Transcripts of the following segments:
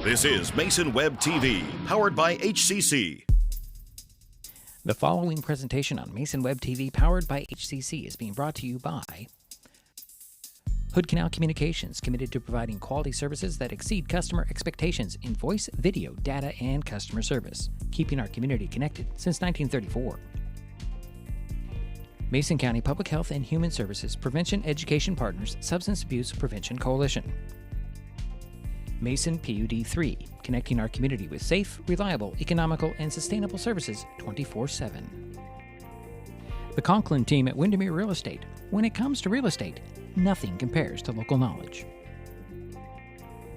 This is Mason Web TV, powered by HCC. The following presentation on Mason Web TV, powered by HCC, is being brought to you by Hood Canal Communications, committed to providing quality services that exceed customer expectations in voice, video, data, and customer service, keeping our community connected since 1934. Mason County Public Health and Human Services Prevention Education Partners Substance Abuse Prevention Coalition. Mason PUD 3, connecting our community with safe, reliable, economical, and sustainable services 24/7. The Conklin team at Windermere Real Estate. When it comes to real estate, nothing compares to local knowledge.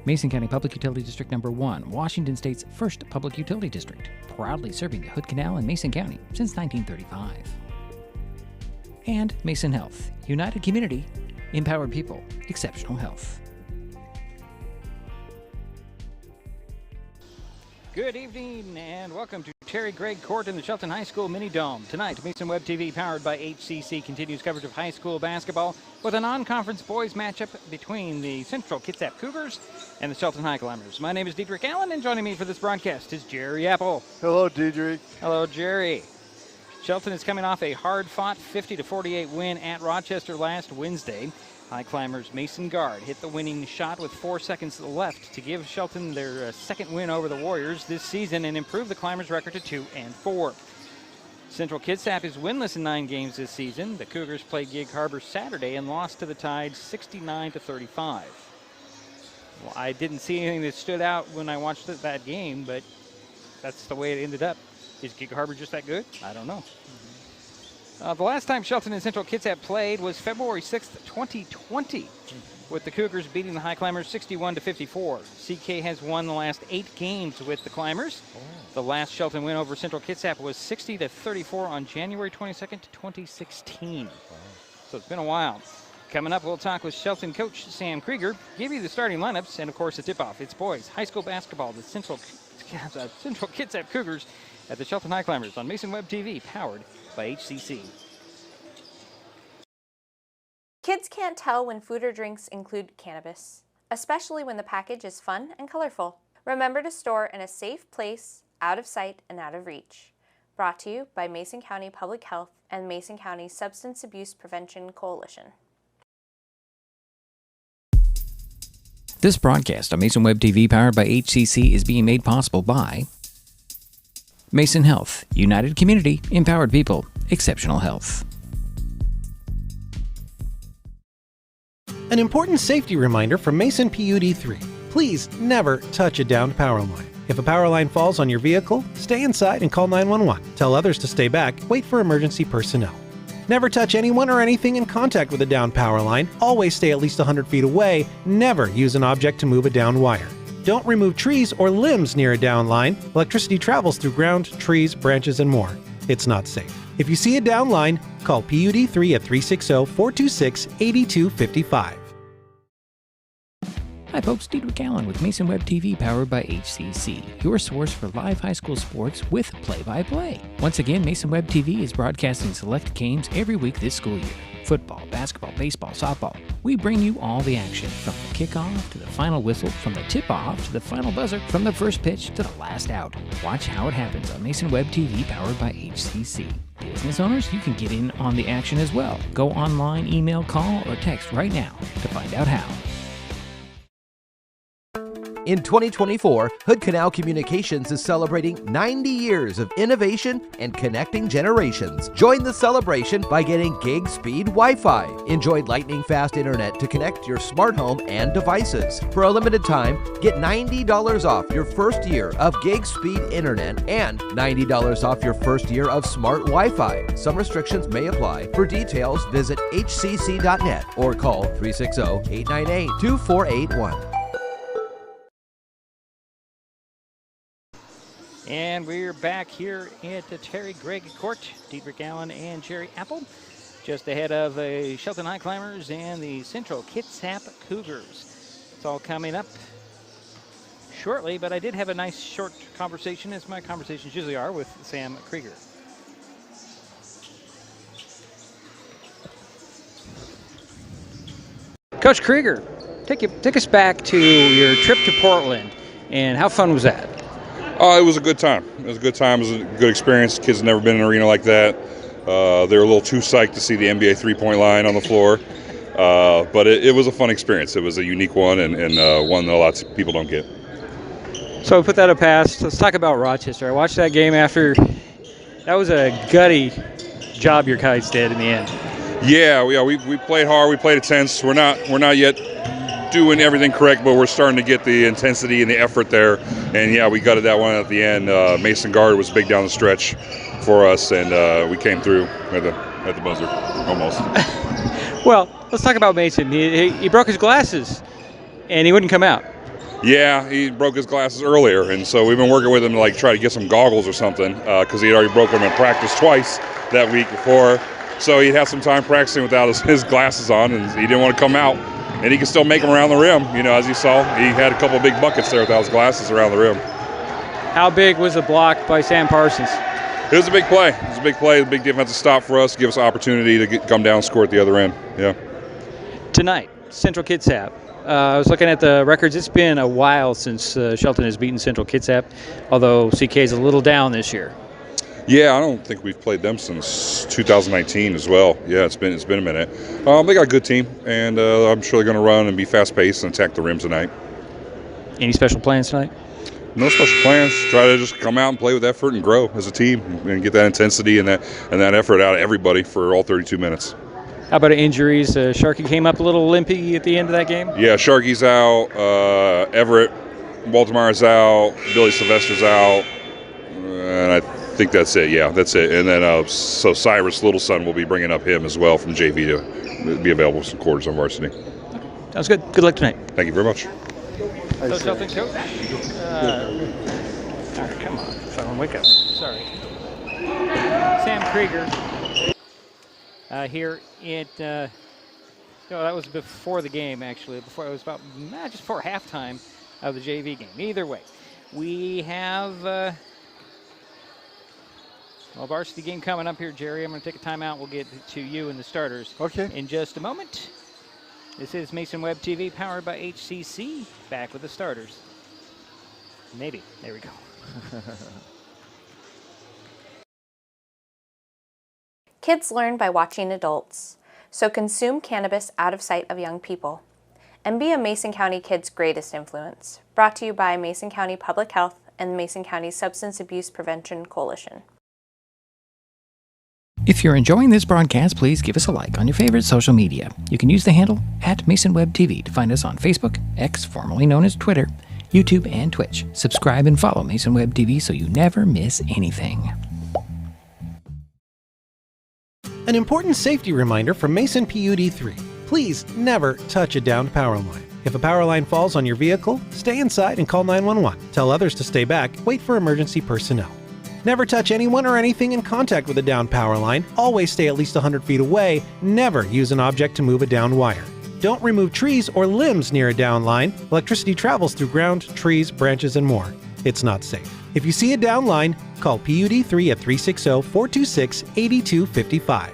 Mason County Public Utility District Number 1, Washington State's first public utility district, proudly serving the Hood Canal in Mason County since 1935. And Mason Health, united community, empowered people, exceptional health. Good evening and welcome to Terry Gregg Court in the Shelton High School Mini Dome. Tonight, Mason Web TV, powered by HCC, continues coverage of high school basketball with a non-conference boys matchup between the Central Kitsap Cougars and the Shelton Highclimbers. My name is Diedrich Allen, and joining me for this broadcast is Jerry Apple. Hello, Diedrich. Hello, Jerry. Shelton is coming off a hard-fought 50-48 win at Rochester last Wednesday. Highclimbers' Mason Guard hit the winning shot with 4 seconds left to give Shelton their second win over the Warriors this season and improve the Climbers' record to 2-4. Central Kitsap is winless in 9 games this season. The Cougars played Gig Harbor Saturday and lost to the Tide 69-35. Well, I didn't see anything that stood out when I watched that game, but that's the way it ended up. Is Gig Harbor just that good? I don't know. The last time Shelton and Central Kitsap played was February 6th, 2020, with the Cougars beating the Highclimbers 61-54. CK has won the last 8 games with the Climbers. The last Shelton win over Central Kitsap was 60-34 on January 22nd, 2016. So it's been a while. Coming up, we'll talk with Shelton coach Sam Krieger, give you the starting lineups, and of course the tip-off. It's boys high school basketball, the Central Kitsap Cougars at the Shelton Highclimbers on Mason Web TV, powered by HCC. Kids can't tell when food or drinks include cannabis, especially when the package is fun and colorful. Remember to store in a safe place, out of sight and out of reach. Brought to you by Mason County Public Health and Mason County Substance Abuse Prevention Coalition. This broadcast on Mason Web TV, powered by HCC, is being made possible by Mason Health, united community, empowered people, exceptional health. An important safety reminder from Mason PUD 3. Please never touch a downed power line. If a power line falls on your vehicle, stay inside and call 911. Tell others to stay back, wait for emergency personnel. Never touch anyone or anything in contact with a downed power line. Always stay at least 100 feet away. Never use an object to move a downed wire. Don't remove trees or limbs near a down line. Electricity travels through ground, trees, branches, and more. It's not safe. If you see a down line, call PUD 3 at 360-426-8255. Hi folks, Diedrich Allen with Mason Web TV, powered by HCC, your source for live high school sports with play-by-play. Once again, Mason Web TV is broadcasting select games every week this school year. Football, basketball, baseball, softball. We bring you all the action, from the kickoff to the final whistle, from the tip-off to the final buzzer, from the first pitch to the last out. Watch how it happens on Mason Web TV, powered by HCC. Business owners, you can get in on the action as well. Go online, email, call, or text right now to find out how. In 2024, Hood Canal Communications is celebrating 90 years of innovation and connecting generations. Join the celebration by getting gig speed Wi-Fi. Enjoy lightning-fast internet to connect your smart home and devices. For a limited time, get $90 off your first year of gig speed internet and $90 off your first year of smart Wi-Fi. Some restrictions may apply. For details, visit hcc.net or call 360-898-2481. And we're back here at the Terry Gregg Court. Diedrich Allen and Jerry Apple, just ahead of the Shelton Highclimbers and the Central Kitsap Cougars. It's all coming up shortly, but I did have a nice short conversation, as my conversations usually are, with Sam Krieger. Coach Krieger, take us back to your trip to Portland And how fun was that? It was a good time. It was a good time. It was a good experience. Kids have never been in an arena like that. They were a little too psyched to see the NBA three-point line on the floor. But it was a fun experience. It was a unique one and one that lots of people don't get. So we put that up past. Let's talk about Rochester. I watched that game after. That was a gutty job your guys did in the end. Yeah, we played hard. We played intense. We're not yet doing everything correct, but we're starting to get the intensity and the effort there. And yeah, we gutted that one at the end. Mason Guard was big down the stretch for us, and we came through at the buzzer almost. Well, let's talk about Mason. He broke his glasses, and he wouldn't come out. Yeah, he broke his glasses earlier, and so we've been working with him to try to get some goggles or something because he had already broken them in practice twice that week before. So he'd have some time practicing without his glasses on, and he didn't want to come out. And he can still make them around the rim. As you saw, he had a couple of big buckets there without his glasses around the rim. How big was the block by Sam Parsons? It was a big play. It was a big play, a big defensive stop for us, give us an opportunity to come down and score at the other end. Yeah. Tonight, Central Kitsap. I was looking at the records. It's been a while since Shelton has beaten Central Kitsap, although CK is a little down this year. Yeah, I don't think we've played them since 2019 as well. Yeah, it's been a minute. They got a good team, and I'm sure they're going to run and be fast-paced and attack the rim tonight. Any special plans tonight? No special plans. Try to just come out and play with effort and grow as a team and get that intensity and that effort out of everybody for all 32 minutes. How about injuries? Sharky came up a little limpy at the end of that game? Yeah, Sharky's out. Everett Baltimore's out. Billy Sylvester's out. And I think that's it. Yeah, that's it. And then so Cyrus Littleson will be bringing up him as well from JV to be available for some quarters on varsity. Sounds good. Good luck tonight. Thank you very much. So Shelton coach. All right, come on, phone, wake up. Sorry. Sam Krieger here at. No, that was before the game actually. Before it was about just before halftime of the JV game. Either way, we have varsity game coming up here, Jerry. I'm going to take a timeout. We'll get to you and the starters in just a moment. This is Mason Web TV, powered by HCC. Back with the starters. Maybe. There we go. Kids learn by watching adults, so consume cannabis out of sight of young people. And be a Mason County kid's greatest influence. Brought to you by Mason County Public Health and Mason County Substance Abuse Prevention Coalition. If you're enjoying this broadcast, please give us a like on your favorite social media. You can use the handle @MasonWebTV to find us on Facebook, X, formerly known as Twitter, YouTube, and Twitch. Subscribe and follow Mason Web TV so you never miss anything. An important safety reminder from Mason PUD3. Please never touch a downed power line. If a power line falls on your vehicle, stay inside and call 911. Tell others to stay back. Wait for emergency personnel. Never touch anyone or anything in contact with a downed power line. Always stay at least 100 feet away. Never use an object to move a downed wire. Don't remove trees or limbs near a downed line. Electricity travels through ground, trees, branches, and more. It's not safe. If you see a downed line, call PUD3 at 360-426-8255.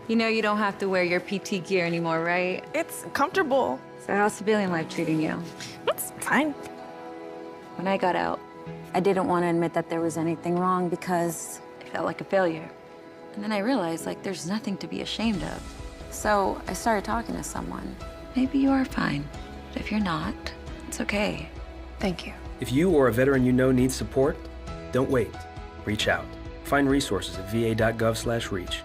You know you don't have to wear your PT gear anymore, right? It's comfortable. So how's civilian life treating you? It's fine. When I got out, I didn't want to admit that there was anything wrong because I felt like a failure. And then I realized, there's nothing to be ashamed of. So I started talking to someone. Maybe you are fine, but if you're not, it's okay. Thank you. If you or a veteran you know needs support, don't wait. Reach out. Find resources at va.gov/reach.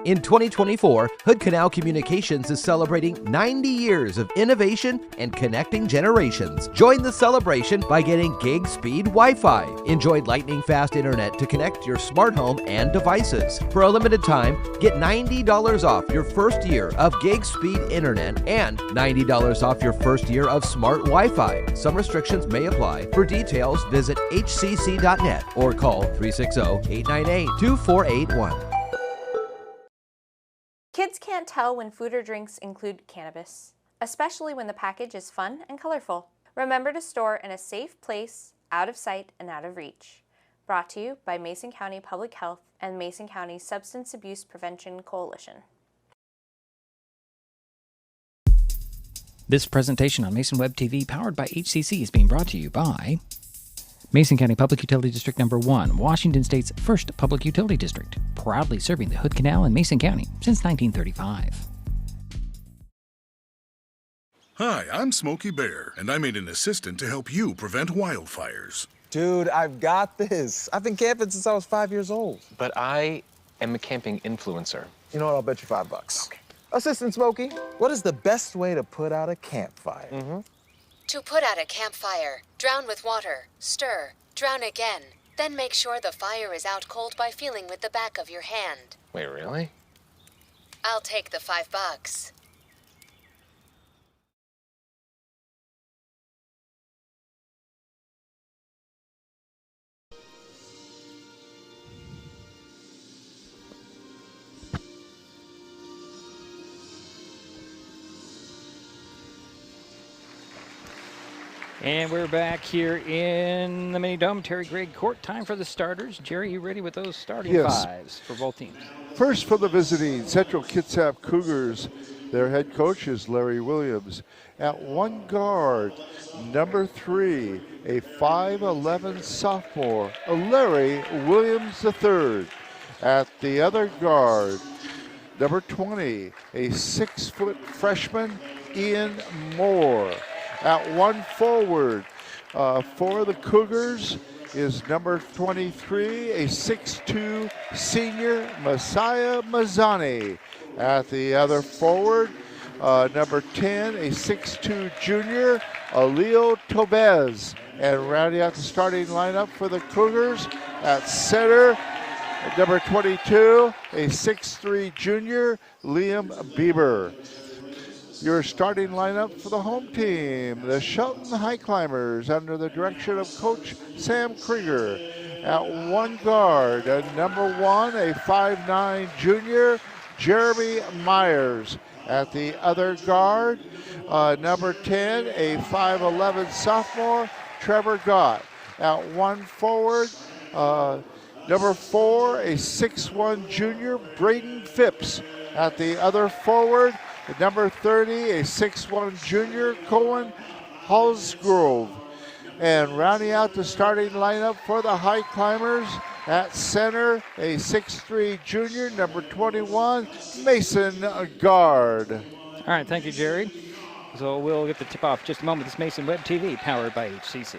In 2024, Hood Canal Communications is celebrating 90 years of innovation and connecting generations. Join the celebration by getting gig speed Wi-Fi. Enjoy lightning fast internet to connect your smart home and devices. For a limited time, get $90 off your first year of gig speed internet and $90 off your first year of smart Wi-Fi. Some restrictions may apply. For details, visit hcc.net or call 360-898-2481. Kids can't tell when food or drinks include cannabis, especially when the package is fun and colorful. Remember to store in a safe place, out of sight and out of reach. Brought to you by Mason County Public Health and Mason County Substance Abuse Prevention Coalition. This presentation on Mason Web TV, powered by HCC, is being brought to you by Mason County Public Utility District Number 1, Washington State's first public utility district, proudly serving the Hood Canal in Mason County since 1935. Hi, I'm Smokey Bear, and I made an assistant to help you prevent wildfires. Dude, I've got this. I've been camping since I was 5 years old. But I am a camping influencer. You know what? I'll bet you $5. Okay. Assistant Smokey, what is the best way to put out a campfire? To put out a campfire, drown with water, stir, drown again. Then make sure the fire is out cold by feeling with the back of your hand. Wait, really? I'll take the $5. And we're back here in the mini dome, Terry Gregg Court. Time for the starters. Jerry, you ready with those starting fives for both teams? First for the visiting Central Kitsap Cougars, their head coach is Larry Williams. At one guard, number 3, a 5'11 sophomore, Larry Williams III. At the other guard, number 20, a 6-foot freshman, Ian Moore. At one forward for the Cougars is number 23, a 6'2 senior, Messiah Mazzani. At the other forward, number 10, a 6'2 junior, Alio Tobez. And rounding out the starting lineup for the Cougars, at center, number 22, a 6'3 junior, Liam Bieber. Your starting lineup for the home team, the Shelton Highclimbers, under the direction of Coach Sam Krieger. At one guard, number 1, a 5'9 junior, Jeremy Myers. At the other guard, number 10, a 5'11 sophomore, Trevor Gott. At one forward, number 4, a 6'1 junior, Braden Phipps. At the other forward, number 30, a 6'1 junior, Cohen Halsgrove. And rounding out the starting lineup for the Highclimbers, at center, a 6'3 junior, number 21, Mason Guard. All right, thank you, Jerry. So we'll get the tip-off in just a moment. This Mason Web TV, powered by HCC.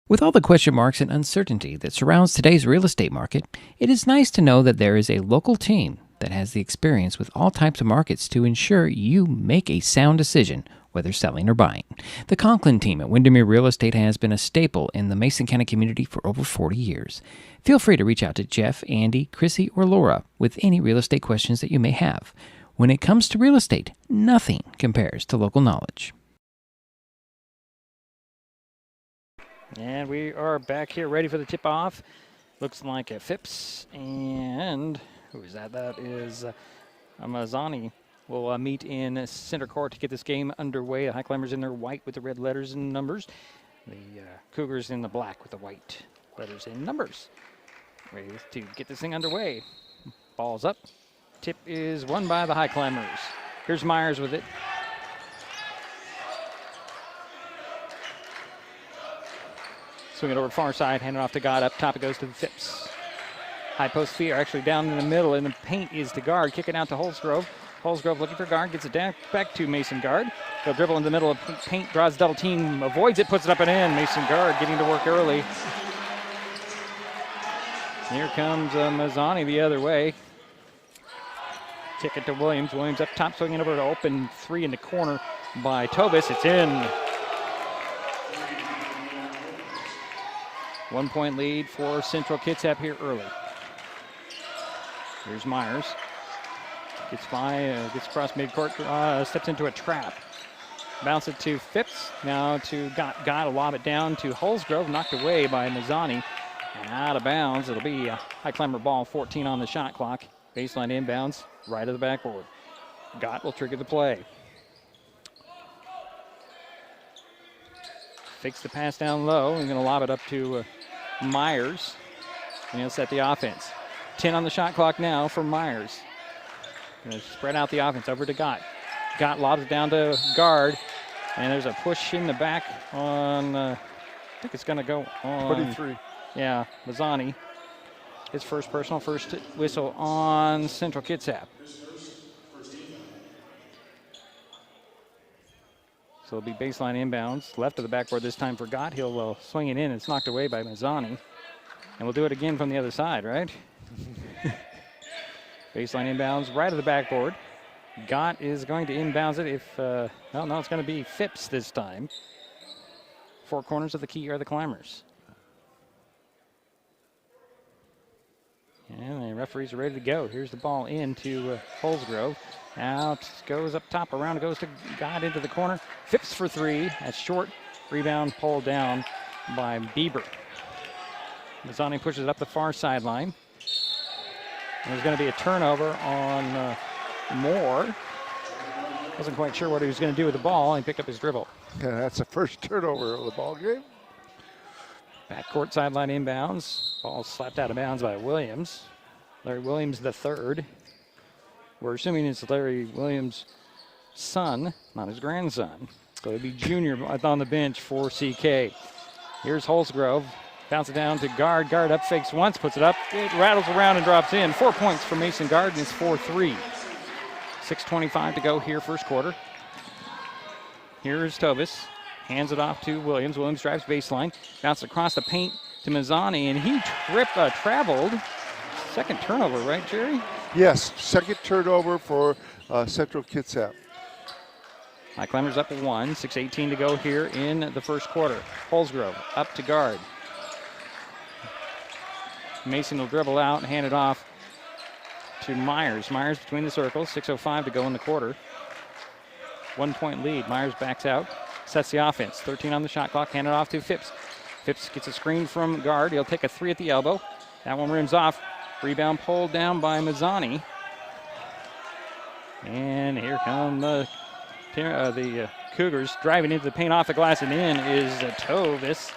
With all the question marks and uncertainty that surrounds today's real estate market, it is nice to know that there is a local team that has the experience with all types of markets to ensure you make a sound decision, whether selling or buying. The Conklin team at Windermere Real Estate has been a staple in the Mason County community for over 40 years. Feel free to reach out to Jeff, Andy, Chrissy, or Laura with any real estate questions that you may have. When it comes to real estate, nothing compares to local knowledge. And we are back here ready for the tip-off. Looks like a Phipps and who is that? That is Mazzani. Will meet in center court to get this game underway. The Highclimbers in their white with the red letters and numbers. The Cougars in the black with the white letters and numbers. Ready to get this thing underway. Ball's up. Tip is won by the Highclimbers. Here's Myers with it. Swing it over far side, hand it off to God. Up top it goes to the Phipps. High post feet are actually down in the middle, and the paint is to Guard. Kicking out to Holsgrove. Holsgrove looking for Guard, gets it down back to Mason Guard. He'll dribble in the middle of paint, draws double team, avoids it, puts it up and in. Mason Guard getting to work early. Here comes Mazzani the other way. Kick it to Williams. Williams up top, swinging over to open three in the corner by Tobis. It's in. 1 point lead for Central Kitsap here early. Here's Myers. Gets by, gets across midcourt, steps into a trap. Bounce it to Phipps. Now to Gott to lob it down to Holsgrove, knocked away by Mazzani. And out of bounds. It'll be a Highclimber ball, 14 on the shot clock. Baseline inbounds, right of the backboard. Gott will trigger the play. Fakes the pass down low. He's going to lob it up to Myers. And he'll set the offense. 10 on the shot clock now for Myers. Gonna spread out the offense over to Gott. Gott lobs it down to guard, and there's a push in the back on, I think it's gonna go on. 23. Yeah, Mazzani. His first personal, first whistle on Central Kitsap. So it'll be baseline inbounds, left of the backboard this time for Gott. He'll swing it in. It's knocked away by Mazzani. And we'll do it again from the other side, right? Baseline inbounds, right of the backboard. Gott is going to inbounds it if, no, it's going to be Phipps this time. Four corners of the key are the Climbers. And the referees are ready to go. Here's the ball into Holsgrove. Out goes up top, around it goes to Gott into the corner. Phipps for three. That's short. Rebound pulled down by Bieber. Mazzani pushes it up the far sideline. And there's going to be a turnover on Moore. Wasn't quite sure what he was going to do with the ball. He picked up his dribble. Yeah, that's the first turnover of the ball game. Backcourt sideline inbounds. Ball slapped out of bounds by Williams. Larry Williams the third. We're assuming it's Larry Williams' son, not his grandson. So it'd be junior on the bench for CK. Here's Holsgrove. Bounce it down to Guard. Guard up, fakes once, puts it up. It rattles around and drops in. 4 points for Mason Guard, and it's 4-3. 6:25 to go here, first quarter. Here's Tovis. Hands it off to Williams. Williams drives baseline. Bounces across the paint to Mazzani, and he traveled. Second turnover, right, Jerry? Yes, second turnover for Central Kitsap. Highclimbers up 1, 6:18 to go here in the first quarter. Holsgrove up to Guard. Mason will dribble out and hand it off to Myers. Myers between the circles, 6:05 to go in the quarter. 1 point lead. Myers backs out, sets the offense. 13 on the shot clock, hand it off to Phipps. Phipps gets a screen from Guard. He'll take a three at the elbow. That one rims off. Rebound pulled down by Mazzani. And here come the Cougars driving into the paint off the glass, and in is Tovis.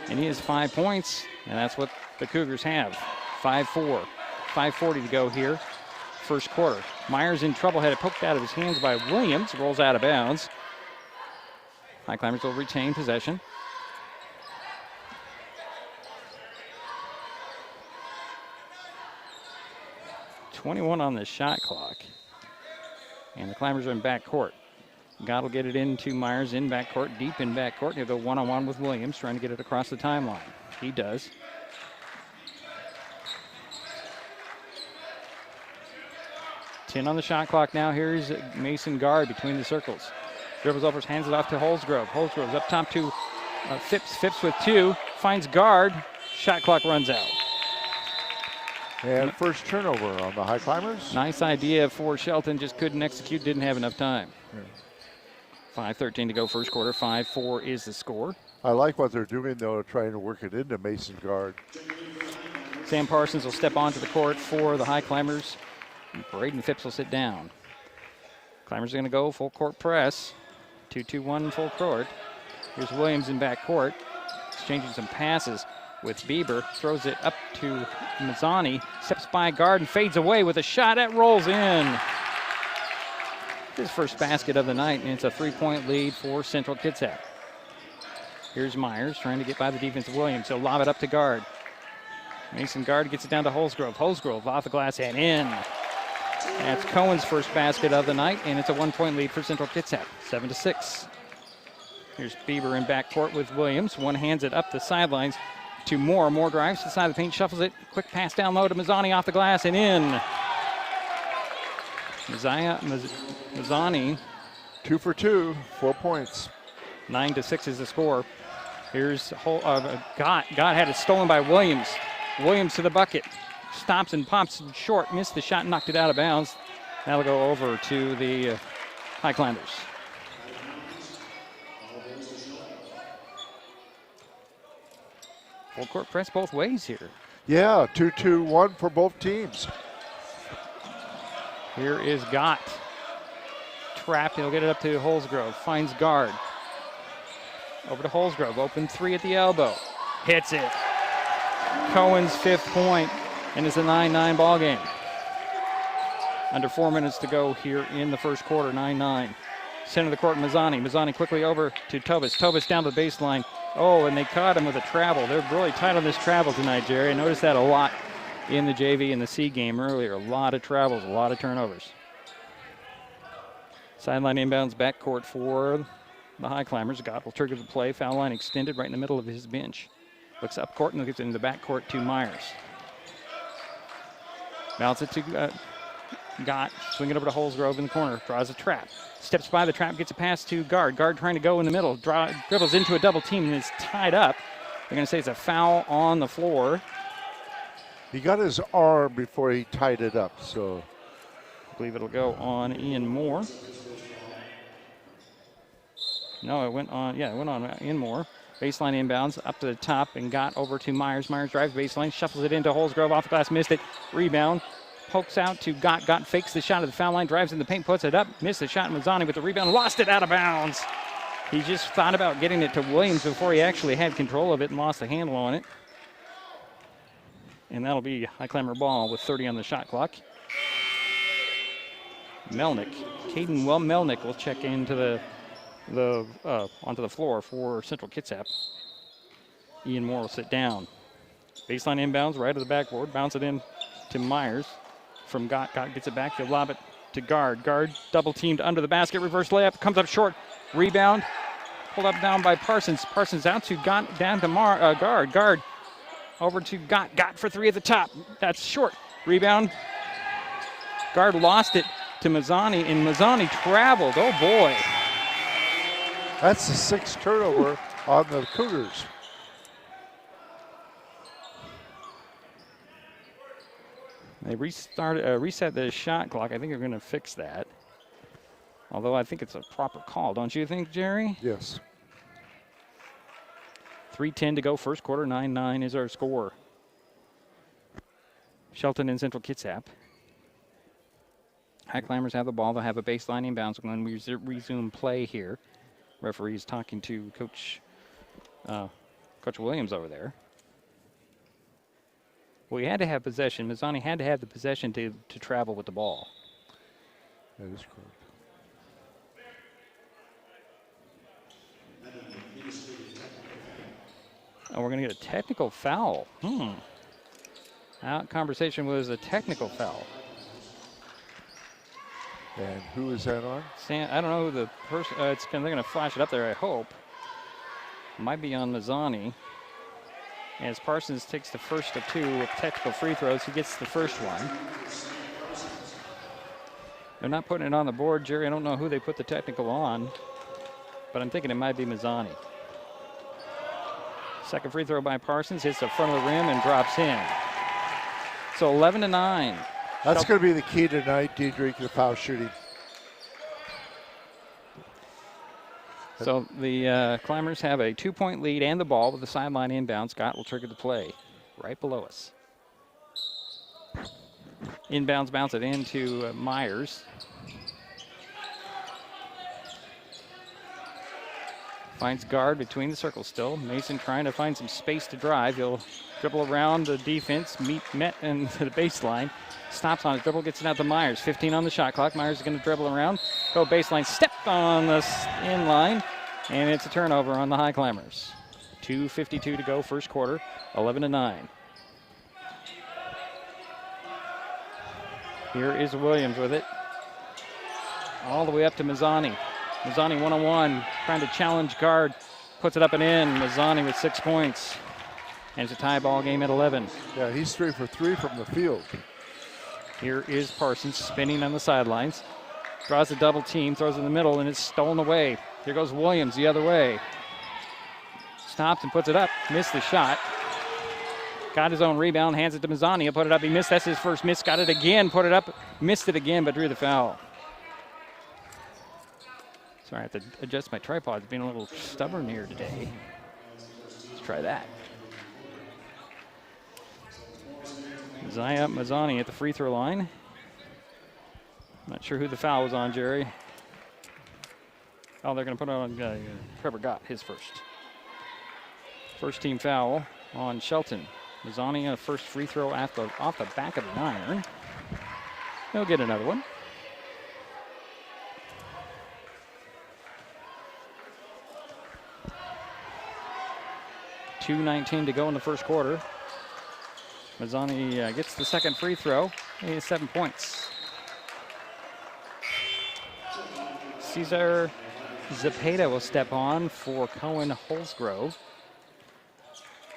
And he has 5 points, and that's what the Cougars have. 5-4. 5:40 to go here, first quarter. Myers in trouble, had it poked out of his hands by Williams, rolls out of bounds. Highclimbers will retain possession. .21 on the shot clock. And the Climbers are in backcourt. God will get it into Myers in backcourt, deep in backcourt. He'll go one-on-one with Williams, trying to get it across the timeline. He does. .10 on the shot clock now. Here's Mason Guard between the circles. Dribbles over, hands it off to Holsgrove. Holsgrove's up top to Phipps. Phipps with two, finds Guard. Shot clock runs out. And first turnover on the Highclimbers. Nice idea for Shelton, just couldn't execute, didn't have enough time. 5:13 to go first quarter, 5-4 is the score. I like what they're doing, though, trying to work it into Mason Guard. Sam Parsons will step onto the court for the Highclimbers. Braden Phipps will sit down. Climbers are going to go full court press. 2-2-1 full court. Here's Williams in backcourt, exchanging some passes with Bieber. Throws it up to Mazzani. Steps by Guard and fades away with a shot that rolls in. His first basket of the night, and it's a 3-point lead for Central Kitsap. Here's Myers trying to get by the defense of Williams. He'll lob it up to Guard. Mason Guard gets it down to Holsgrove. Holsgrove off the glass and in. That's Cohen's first basket of the night, and it's a 1-point lead for Central Kitsap, 7-6. Here's Bieber in backcourt with Williams. One hands it up the sidelines to Moore. Moore drives to the side of the paint, shuffles it. Quick pass down low to Mazzani off the glass and in. Mazzani. 2 for 2, 4 points. 9-6 is the score. Here's Gott. Gott had it stolen by Williams. Williams to the bucket. Stops and pops short. Missed the shot, knocked it out of bounds. That'll go over to the Highclimbers. Full court press both ways here. Yeah, 2-2-1 for both teams. Here is Gott. Trapped, he'll get it up to Holsgrove. Finds Guard. Over to Holsgrove, open three at the elbow. Hits it. Cohen's 5th point, and it's a 9-9 ball game. Under 4 minutes to go here in the first quarter, 9-9. Center of the court, Mazzani. Mazzani quickly over to Tobis. Tobis down to the baseline. Oh, and they caught him with a travel. They're really tight on this travel tonight, Jerry. I noticed that a lot in the JV and the C game earlier. A lot of travels, a lot of turnovers. Sideline inbounds backcourt for the Highclimbers. Gott will trigger the play. Foul line extended right in the middle of his bench. Looks up court and gets in the backcourt to Myers. Bounce it to Gott. Swing it over to Holsgrove in the corner. Draws a trap. Steps by the trap, gets a pass to Guard. Guard trying to go in the middle. Dribbles into a double team and is tied up. They're going to say it's a foul on the floor. He got his arm before he tied it up, so. I believe it'll go on Ian Moore. No, it went on Ian Moore. Baseline inbounds up to the top and got over to Myers. Myers drives baseline, shuffles it into Holsgrove. Off the glass, missed it. Rebound. Pokes out to Gott. Gott fakes the shot at the foul line, drives in the paint, puts it up. Missed the shot. Mazzani with the rebound. Lost it out of bounds. He just thought about getting it to Williams before he actually had control of it and lost the handle on it. And that'll be Highclimber ball with 30 on the shot clock. Melnick. Caden Melnick will check into onto the floor for Central Kitsap. Ian Moore will sit down. Baseline inbounds right of the backboard. Bounce it in to Myers. From Gott. Gott gets it back. He'll lob it to Guard. Guard double teamed under the basket. Reverse layup. Comes up short. Rebound. Pulled up down by Parsons. Parsons out to Gott. Down to Guard. Guard over to Gott. Gott for three at the top. That's short. Rebound. Guard lost it to Mazzani, and Mazzani traveled. Oh, boy. That's the sixth turnover on the Cougars. They reset the shot clock. I think they're going to fix that. Although I think it's a proper call, don't you think, Jerry? Yes. 3:10 to go, first quarter, 9-9 is our score. Shelton and Central Kitsap. Highclimbers have the ball. They'll have a baseline inbounds when we resume play here. Referee's talking to Coach Williams over there. Well, he had to have possession. Mazzani had to have the possession to travel with the ball. That is correct. Oh, we're going to get a technical foul. That conversation was a technical foul. And who is that on? I don't know who the person. They're going to flash it up there, I hope. Might be on Mazzani. As Parsons takes the first of two technical free throws, he gets the first one. They're not putting it on the board, Jerry. I don't know who they put the technical on, but I'm thinking it might be Mazzani. Second free throw by Parsons, hits the front of the rim and drops in. So 11-9. That's going to be the key tonight, Diedrich, the foul shooting. So the Climbers have a 2-point lead and the ball with the sideline inbound. Scott will trigger the play right below us. Inbounds, bounce it into Myers. Finds Guard between the circles still. Mason trying to find some space to drive. He'll dribble around the defense, met into the baseline. Stops on his dribble, gets it out to Myers. 15 on the shot clock. Myers is going to dribble around. Go baseline, stepped on the inline, and it's a turnover on the Highclimbers. 2:52 to go, first quarter, 11-9. Here is Williams with it. All the way up to Mazzani. Mazzani one-on-one, trying to challenge Guard. Puts it up and in. Mazzani with 6 points. And it's a tie ball game at 11. Yeah, he's 3 for 3 from the field. Here is Parsons spinning on the sidelines. Draws a double team, throws it in the middle, and it's stolen away. Here goes Williams the other way. Stops and puts it up. Missed the shot. Got his own rebound, hands it to Mazzani. He'll put it up. He missed. That's his first miss. Got it again, put it up. Missed it again, but drew the foul. Sorry, I have to adjust my tripod. It's being a little stubborn here today. Let's try that. Mazzani at the free throw line. Not sure who the foul was on, Jerry. Oh, they're going to put it on Trevor Gott, his first. First team foul on Shelton. Mazzani a first free throw off the back of the iron. He'll get another one. .2:19 to go in the first quarter. Mazzani gets the second free throw. He has 7 points. Cesar Zepeda will step on for Cohen Holsgrove.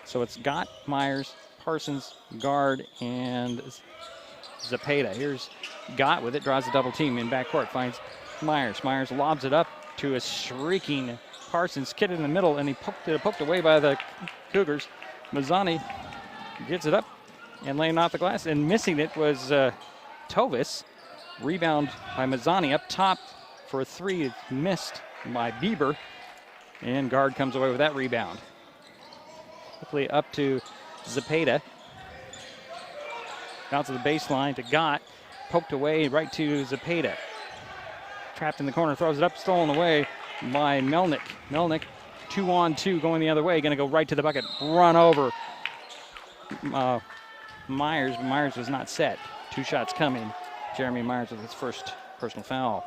So it's Gott, Myers, Parsons, Guard, and Zepeda. Here's Gott with it, draws a double team in backcourt, finds Myers. Myers lobs it up to a shrieking Parsons, kid in the middle, and he poked away by the Cougars. Mazzani gets it up and laying off the glass, and missing it was Tovis. Rebound by Mazzani up top for a three. It's missed by Bieber, and Guard comes away with that rebound. Quickly up to Zepeda. Out to the baseline to Gott. Poked away right to Zepeda. Trapped in the corner, throws it up, stolen away by Melnick. Melnick, 2-on-2, going the other way. Going to go right to the bucket. Run over Myers, but Myers was not set. 2 shots coming. Jeremy Myers with his first personal foul.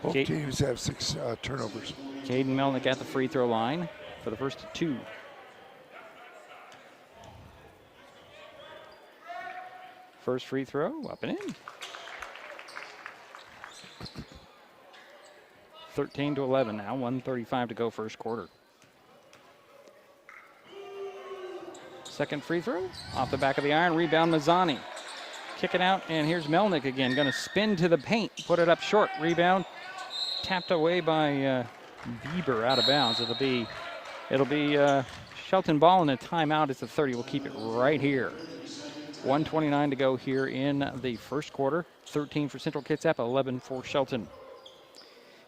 Both teams have 6 turnovers. Caden Melnick at the free throw line for the first 2. First free throw, up and in. 13-11 now, 1:35 to go first quarter. Second free throw, off the back of the iron, rebound Mazzani. Kicking out, and here's Melnick again, gonna spin to the paint, put it up short, rebound. Tapped away by Bieber, out of bounds. It'll be Shelton ball and a timeout. It's a 30. We'll keep it right here. 1:29 to go here in the first quarter. 13 for Central Kitsap, 11 for Shelton.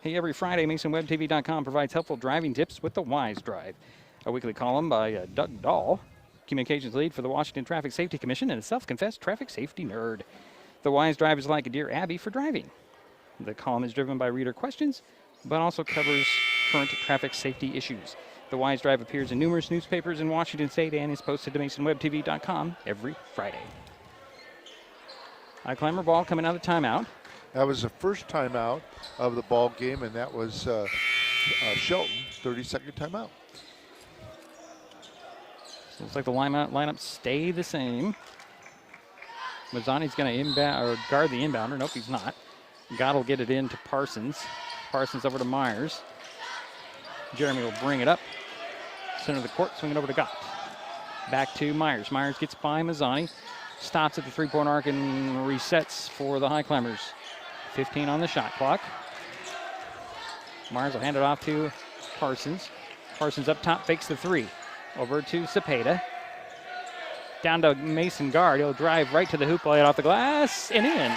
Hey, every Friday, MasonWebTV.com provides helpful driving tips with the Wise Drive, a weekly column by Doug Dahl, communications lead for the Washington Traffic Safety Commission and a self-confessed traffic safety nerd. The Wise Drive is like a Dear Abby for driving. The column is driven by reader questions, but also covers current traffic safety issues. The Wise Drive appears in numerous newspapers in Washington State and is posted to MasonWebTV.com every Friday. Highclimber ball coming out of the timeout. That was the first timeout of the ball game, and that was Shelton, 30-second timeout. So looks like the lineup stay the same. Mazzani's going to inbound or guard the inbounder. Nope, he's not. Gott will get it in to Parsons. Parsons over to Myers. Jeremy will bring it up. Center of the court, swing it over to Gott. Back to Myers. Myers gets by Mazzani. Stops at the three-point arc and resets for the Highclimbers. 15 on the shot clock. Myers will hand it off to Parsons. Parsons up top, fakes the 3. Over to Zepeda. Down to Mason Guard. He'll drive right to the hoop, lay it off the glass, and in.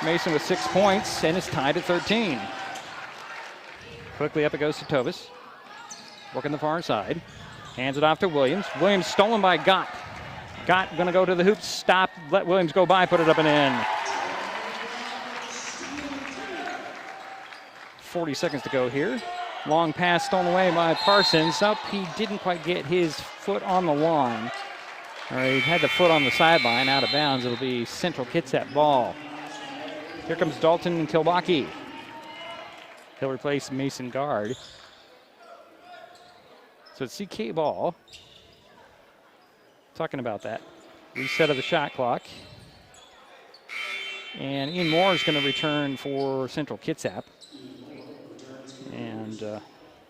Mason with 6 points, and is tied at 13. Quickly up it goes to Tovis. Working the far side. Hands it off to Williams. Williams stolen by Gott. Gott going to go to the hoop, stop, let Williams go by, put it up and in. 40 seconds to go here. Long pass stolen away by Parsons. Up, he didn't quite get his foot on the line. Or he had the foot on the sideline, out of bounds. It'll be Central Kitsap ball. Here comes Dalton Kilbaki. He'll replace Mason Guard. So it's CK ball. Talking about that. Reset of the shot clock. And Ian Moore is going to return for Central Kitsap. And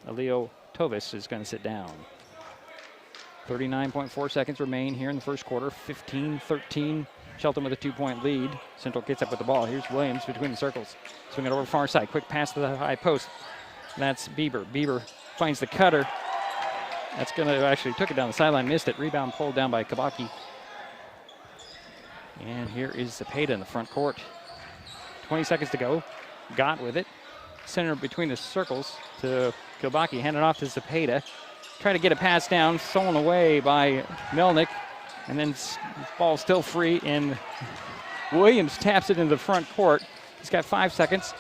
Aleo Tovis is going to sit down. 39.4 seconds remain here in the first quarter. 15-13. Shelton with a 2-point lead. Central Kitsap with the ball. Here's Williams between the circles. Swing it over far side. Quick pass to the high post. That's Bieber. Bieber finds the cutter. That's going to actually took it down the sideline. Missed it. Rebound pulled down by Kabaki. And here is Zepeda in the front court. 20 seconds to go. Gott with it. Center between the circles to Kilbaki. Hand it off to Zepeda. Try to get a pass down. Stolen away by Melnick. And then ball still free, and Williams taps it into the front court. He's got 5 seconds.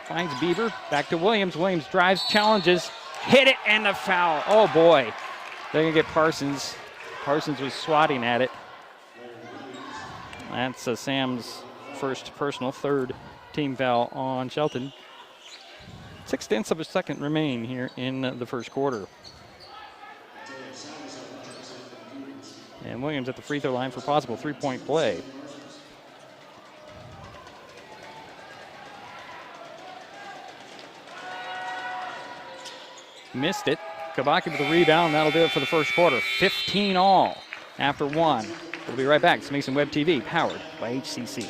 Finds Bieber. Back to Williams. Williams drives, challenges, hit it, and a foul. Oh, boy. They're going to get Parsons Parsons was swatting at it. That's Sam's first personal, third team foul on Shelton. 0.6 of a second remain here in the first quarter. And Williams at the free throw line for possible three-point play. Missed it. Kabaki with the rebound. That'll do it for the first quarter. 15 all after one. We'll be right back. It's Mason Web TV, powered by HCC.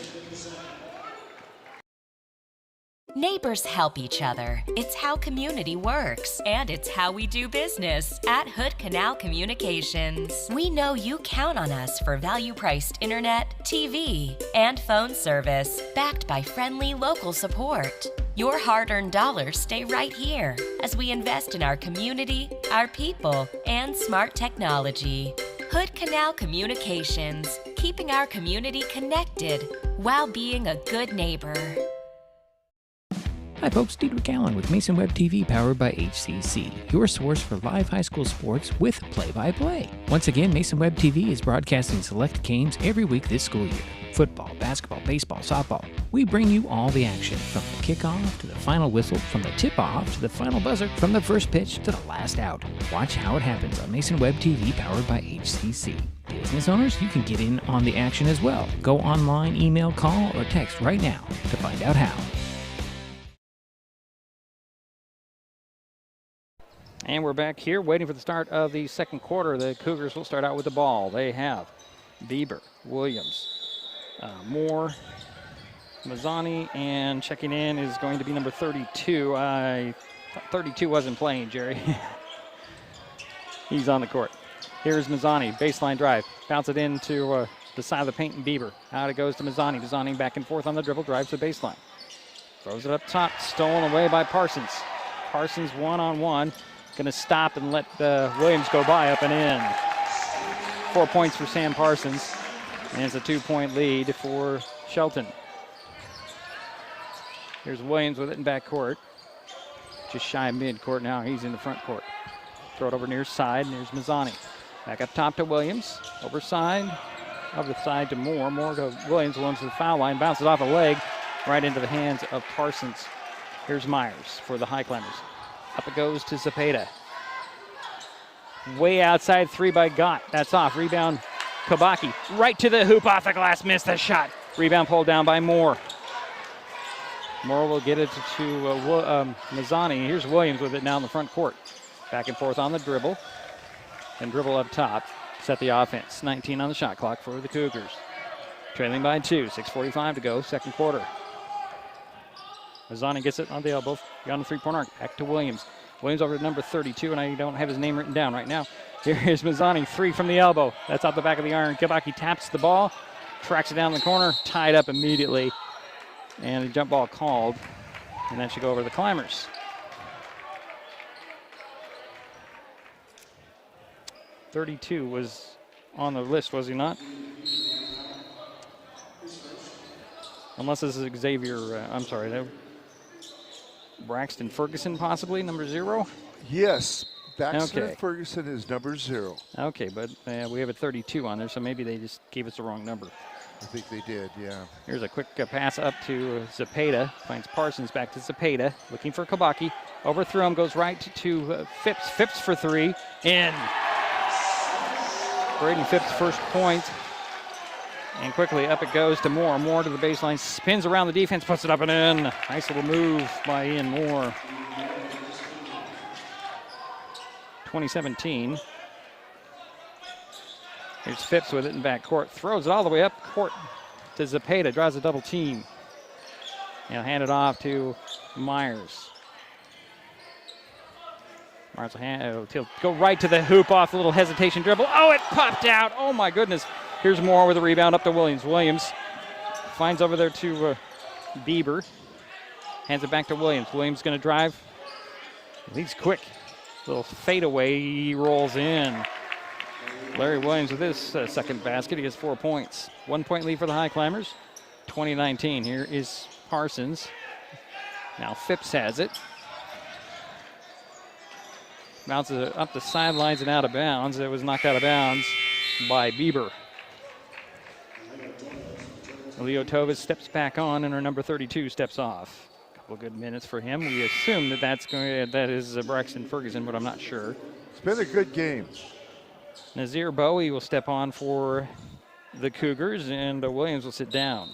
Neighbors help each other. It's how community works, and it's how we do business at Hood Canal Communications. We know you count on us for value-priced internet, TV, and phone service, backed by friendly local support. Your hard-earned dollars stay right here as we invest in our community, our people, and smart technology. Hood Canal Communications, keeping our community connected while being a good neighbor. Hi folks, Diedrich Allen with Mason Web TV, powered by HCC, your source for live high school sports with play-by-play. Once again, Mason Web TV is broadcasting select games every week this school year. Football, basketball, baseball, softball. We bring you all the action, from the kickoff to the final whistle, from the tip-off to the final buzzer, from the first pitch to the last out. Watch how it happens on Mason Web TV, powered by HCC. Business owners, you can get in on the action as well. Go online, email, call, or text right now to find out how. And we're back here waiting for the start of the second quarter. The Cougars will start out with the ball. They have Bieber, Williams, Moore, Mazzani, and checking in is going to be number 32. 32 wasn't playing, Jerry. He's on the court. Here's Mazzani, baseline drive. Bounce it into the side of the paint, and Bieber. Out it goes to Mazzani. Mazzani back and forth on the dribble, drives the baseline. Throws it up top, stolen away by Parsons. Parsons one-on-one. Going to stop and let Williams go by, up and in. 4 points for Sam Parsons. And it's a 2-point lead for Shelton. Here's Williams with it in backcourt. Just shy of midcourt now. He's in the front court. Throw it over near side, and there's Mazzani. Back up top to Williams. Over side to Moore. Moore to Williams. Williams to the foul line. Bounces off a leg right into the hands of Parsons. Here's Myers for the Highclimbers. Up it goes to Zepeda. Way outside, three by Gott. That's off. Rebound, Kabaki. Right to the hoop, off the glass, missed the shot. Rebound pulled down by Moore. Moore will get it to Mazzani. Here's Williams with it now in the front court. Back and forth on the dribble. And dribble up top. Set the offense. 19 on the shot clock for the Cougars. Trailing by 2. 6:45 to go, second quarter. Mazzani gets it on the elbow, beyond the three-point arc. Back to Williams. Williams over to number 32, and I don't have his name written down right now. Here is Mazzani, three from the elbow. That's off the back of the iron. Kabaki taps the ball, tracks it down the corner, tied up immediately. And a jump ball called, and that should go over to the Climbers. .32 was on the list, was he not? Unless this is Xavier, I'm sorry, Braxton Ferguson possibly, number 0? Yes, Braxton Okay. Ferguson is number 0. Okay, but we have a 32 on there, so maybe they just gave us the wrong number. I think they did, yeah. Here's a quick pass up to Zepeda. Finds Parsons, back to Zepeda. Looking for Kabaki. Overthrew him, goes right to Phipps. Phipps for three. In. Braden Phipps' first point. And quickly up it goes to Moore. Moore to the baseline. Spins around the defense, puts it up and in. Nice little move by Ian Moore. 2017. Here's Phipps with it in backcourt. Throws it all the way up court to Zepeda. Draws a double team. And hand it off to Myers. Myers will go right to the hoop off a little hesitation dribble. Oh, it popped out. Oh, my goodness. Here's Moore with a rebound up to Williams. Williams finds over there to Bieber. Hands it back to Williams. Williams going to drive. He's quick. Little fadeaway. He rolls in. Larry Williams with his second basket. He has 4 points. 1 point lead for the Highclimbers. 2019. Here is Parsons. Now Phipps has it. Bounces it up the sidelines and out of bounds. It was knocked out of bounds. by Bieber. Leo Tovis steps back on, and our number 32 steps off. A couple of good minutes for him. We assume that is Braxton Ferguson, but I'm not sure. It's been a good game. Nazir Bowie will step on for the Cougars, and Williams will sit down.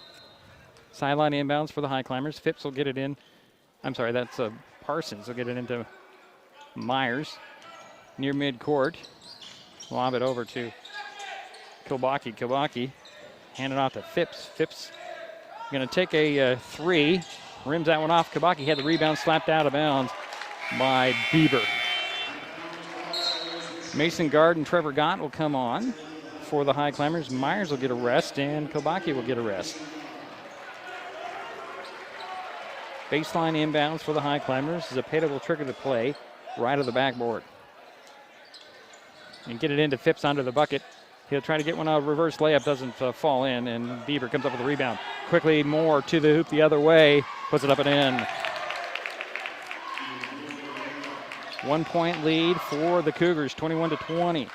Sideline inbounds for the Highclimbers. Phipps will get it in. I'm sorry, that's Parsons will get it into Myers near midcourt. Lob it over to Kilbaki. Kilbaki hand it off to Phipps. Phipps going to take a three. Rims that one off. Kilbaki had the rebound slapped out of bounds by Bieber. Mason Guard and Trevor Gott will come on for the Highclimbers. Myers will get a rest, and Kilbaki will get a rest. Baseline inbounds for the Highclimbers. Zepeda will trigger the play right of the backboard. And get it into Phipps under the bucket. He'll try to get one out. Reverse layup doesn't fall in, and Bieber comes up with the rebound. Quickly Moore to the hoop the other way. Puts it up and in. 1 point lead for the Cougars, 21-20.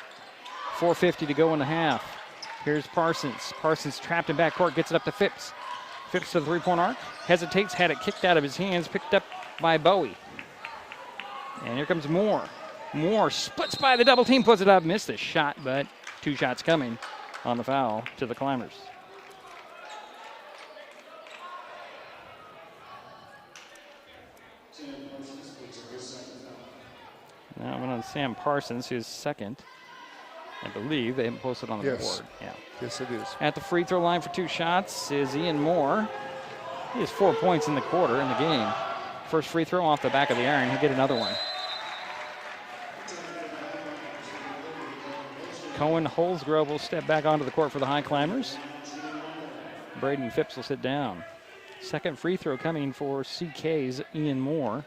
4:50 to go in the half. Here's Parsons. Parsons trapped in backcourt, gets it up to Phipps. Phipps to the three-point arc. Hesitates, had it kicked out of his hands, picked up by Bowie. And here comes Moore. Moore splits by the double team, puts it up, missed the shot, but 2 shots coming on the foul to the Climbers. Now went on Sam Parsons, who's second. I believe they haven't posted on the board. Yeah. Yes, it is. At the free throw line for 2 shots is Ian Moore. He has 4 points in the quarter in the game. First free throw off the back of the iron. He'll get another one. Cohen Holsgrove will step back onto the court for the Highclimbers. Braden Phipps will sit down. Second free throw coming for CK's Ian Moore.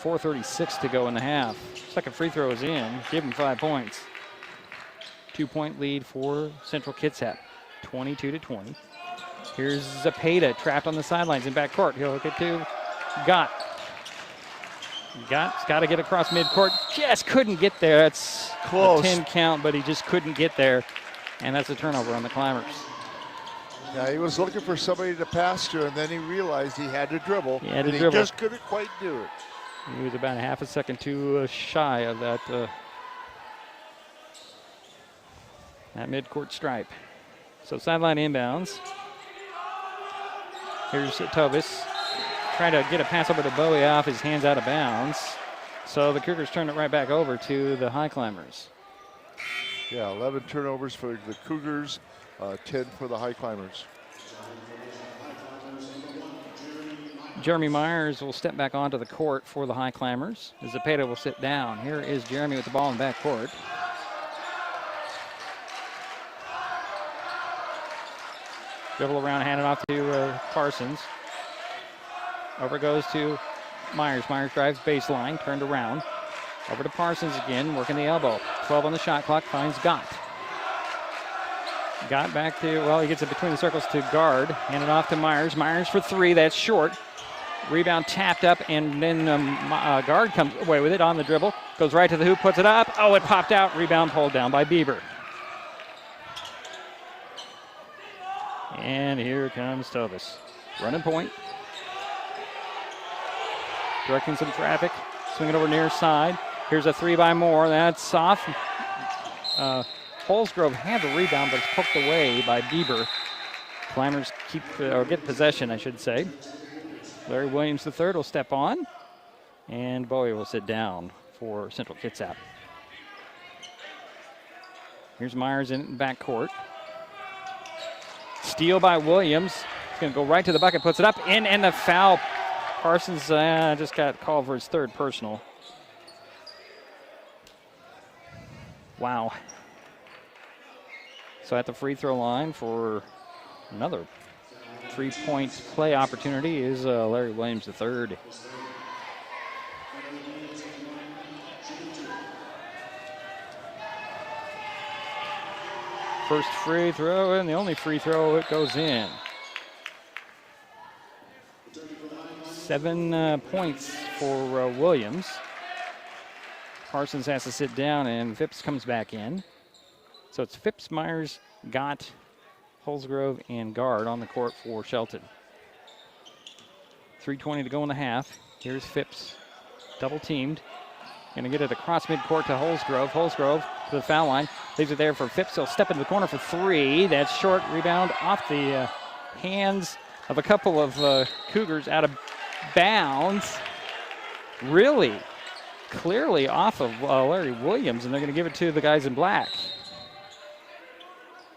4:36 to go in the half. Second free throw is in. Give him 5 points. 2 point lead for Central Kitsap. 22-20. Here's Zepeda trapped on the sidelines in backcourt. He'll get to Gott. Gott's got to get across midcourt. Just couldn't get there. That's close. A 10 count, but he just couldn't get there. And that's a turnover on the Climbers. Yeah, he was looking for somebody to pass to, and then he realized he had to dribble. He had to and dribble. He just couldn't quite do it. He was about a half a second too shy of that midcourt stripe. So sideline inbounds. Here's Tovis. Trying to get a pass over to Bowie off his hands out of bounds. So the Cougars turn it right back over to the Highclimbers. Yeah, 11 turnovers for the Cougars, 10 for the Highclimbers. Jeremy Myers will step back onto the court for the Highclimbers. Zepeda will sit down. Here is Jeremy with the ball in backcourt. Dribble around, hand it off to Parsons. Over goes to Myers. Myers drives baseline, turned around. Over to Parsons again, working the elbow. 12 on the shot clock, finds Gott. Gott back to, well, he gets it between the circles to Guard. Hand it off to Myers. Myers for 3, that's short. Rebound tapped up, and then Guard comes away with it on the dribble. Goes right to the hoop, puts it up. Oh, it popped out. Rebound pulled down by Bieber. And here comes Tovis. Running point. Directing some traffic. Swing it over near side. Here's a 3 by Moore. That's off. Holsgrove had the rebound, but it's poked away by Bieber. Climbers get possession, I should say. Larry Williams III will step on, and Bowie will sit down for Central Kitsap. Here's Myers in backcourt. Steal by Williams. He's going to go right to the bucket, puts it up, in, and the foul. Parsons just got called for his 3rd personal. Wow. So at the free throw line for another 3-point play opportunity is Larry Williams III. First free throw, and the only free throw, it goes in. 7 points for Williams. Parsons has to sit down, and Phipps comes back in. So it's Phipps, Myers, Gott, Holsgrove, and Guard on the court for Shelton. 3:20 to go in the half. Here's Phipps, double teamed. Going to get it across midcourt to Holsgrove. Holsgrove to the foul line. Leaves it there for Phipps. He'll step into the corner for three. That's short. Rebound off the hands of a couple of Cougars out of bounds. Really clearly off of Larry Williams, and they're going to give it to the guys in black.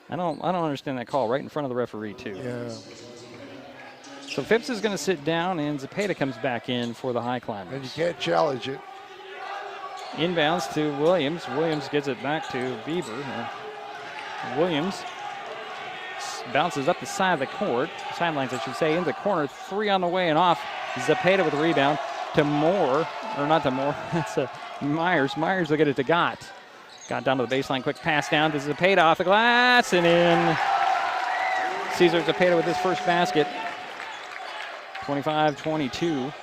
I don't understand that call right in front of the referee, too. Yeah. So Phipps is going to sit down, and Zepeda comes back in for the Highclimbers. And you can't challenge it. Inbounds to Williams. Williams gets it back to Bieber. Williams bounces up the side of the court, sidelines I should say, in the corner. Three on the way and off. Zepeda with the rebound to Moore, or not to Moore, it's Myers. Myers will get it to Gott. Got down to the baseline, quick pass down to Zepeda off the glass and in. Cesar Zepeda with his first basket. 25-22.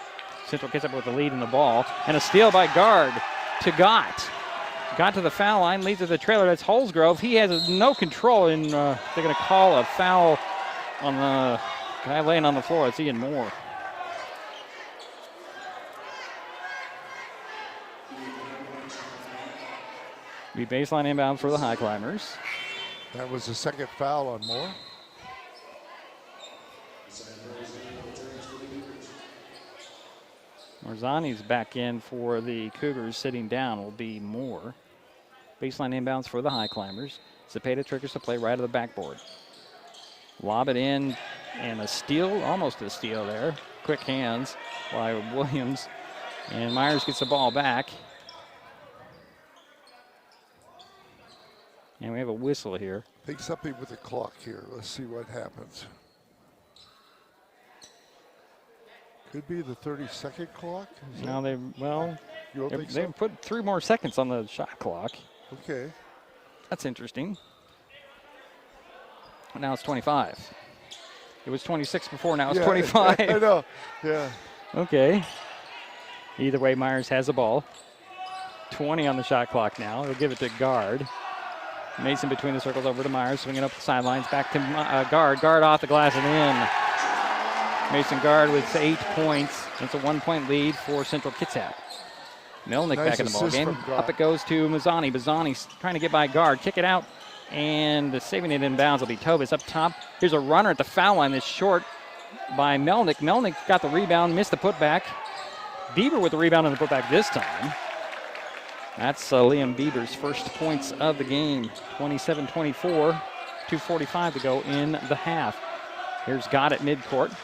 Central Kitsap with the lead in the ball. And a steal by Guard to Gott. Got to the foul line, leads to the trailer. That's Holsgrove. He has no control, and they're going to call a foul on the guy laying on the floor. It's Ian Moore. Be baseline inbound for the Highclimbers. That was the second foul on Moore. Marzani's back in for the Cougars. Sitting down will be Moore. Baseline inbounds for the Highclimbers. Zepeda triggers the play right of the backboard. Lob it in, and a steal, almost a steal there. Quick hands by Williams. And Myers gets the ball back. And we have a whistle here. I think something with the clock here. Let's see what happens. Could be the 30-second clock. No, they put 3 more seconds on the shot clock. Okay. That's interesting. Now it's 25. It was 26 before, now it's 25. I know, yeah. Okay. Either way, Myers has the ball. 20 on the shot clock now. He'll give it to Guard. Mason between the circles over to Myers, swinging up the sidelines, back to Guard. Guard off the glass and in. Mason Guard with 8 points. It's a 1-point lead for Central Kitsap. Melnick back in the ball game. Up it goes to Mazzani. Mazzani's trying to get by Guard. Kick it out, and saving it in bounds will be Tovis up top. Here's a runner at the foul line that's short by Melnick. Melnick got the rebound, missed the putback. Bieber with the rebound and the putback this time. That's Liam Bieber's first points of the game. 27-24, 2:45 to go in the half. Here's Gott at midcourt.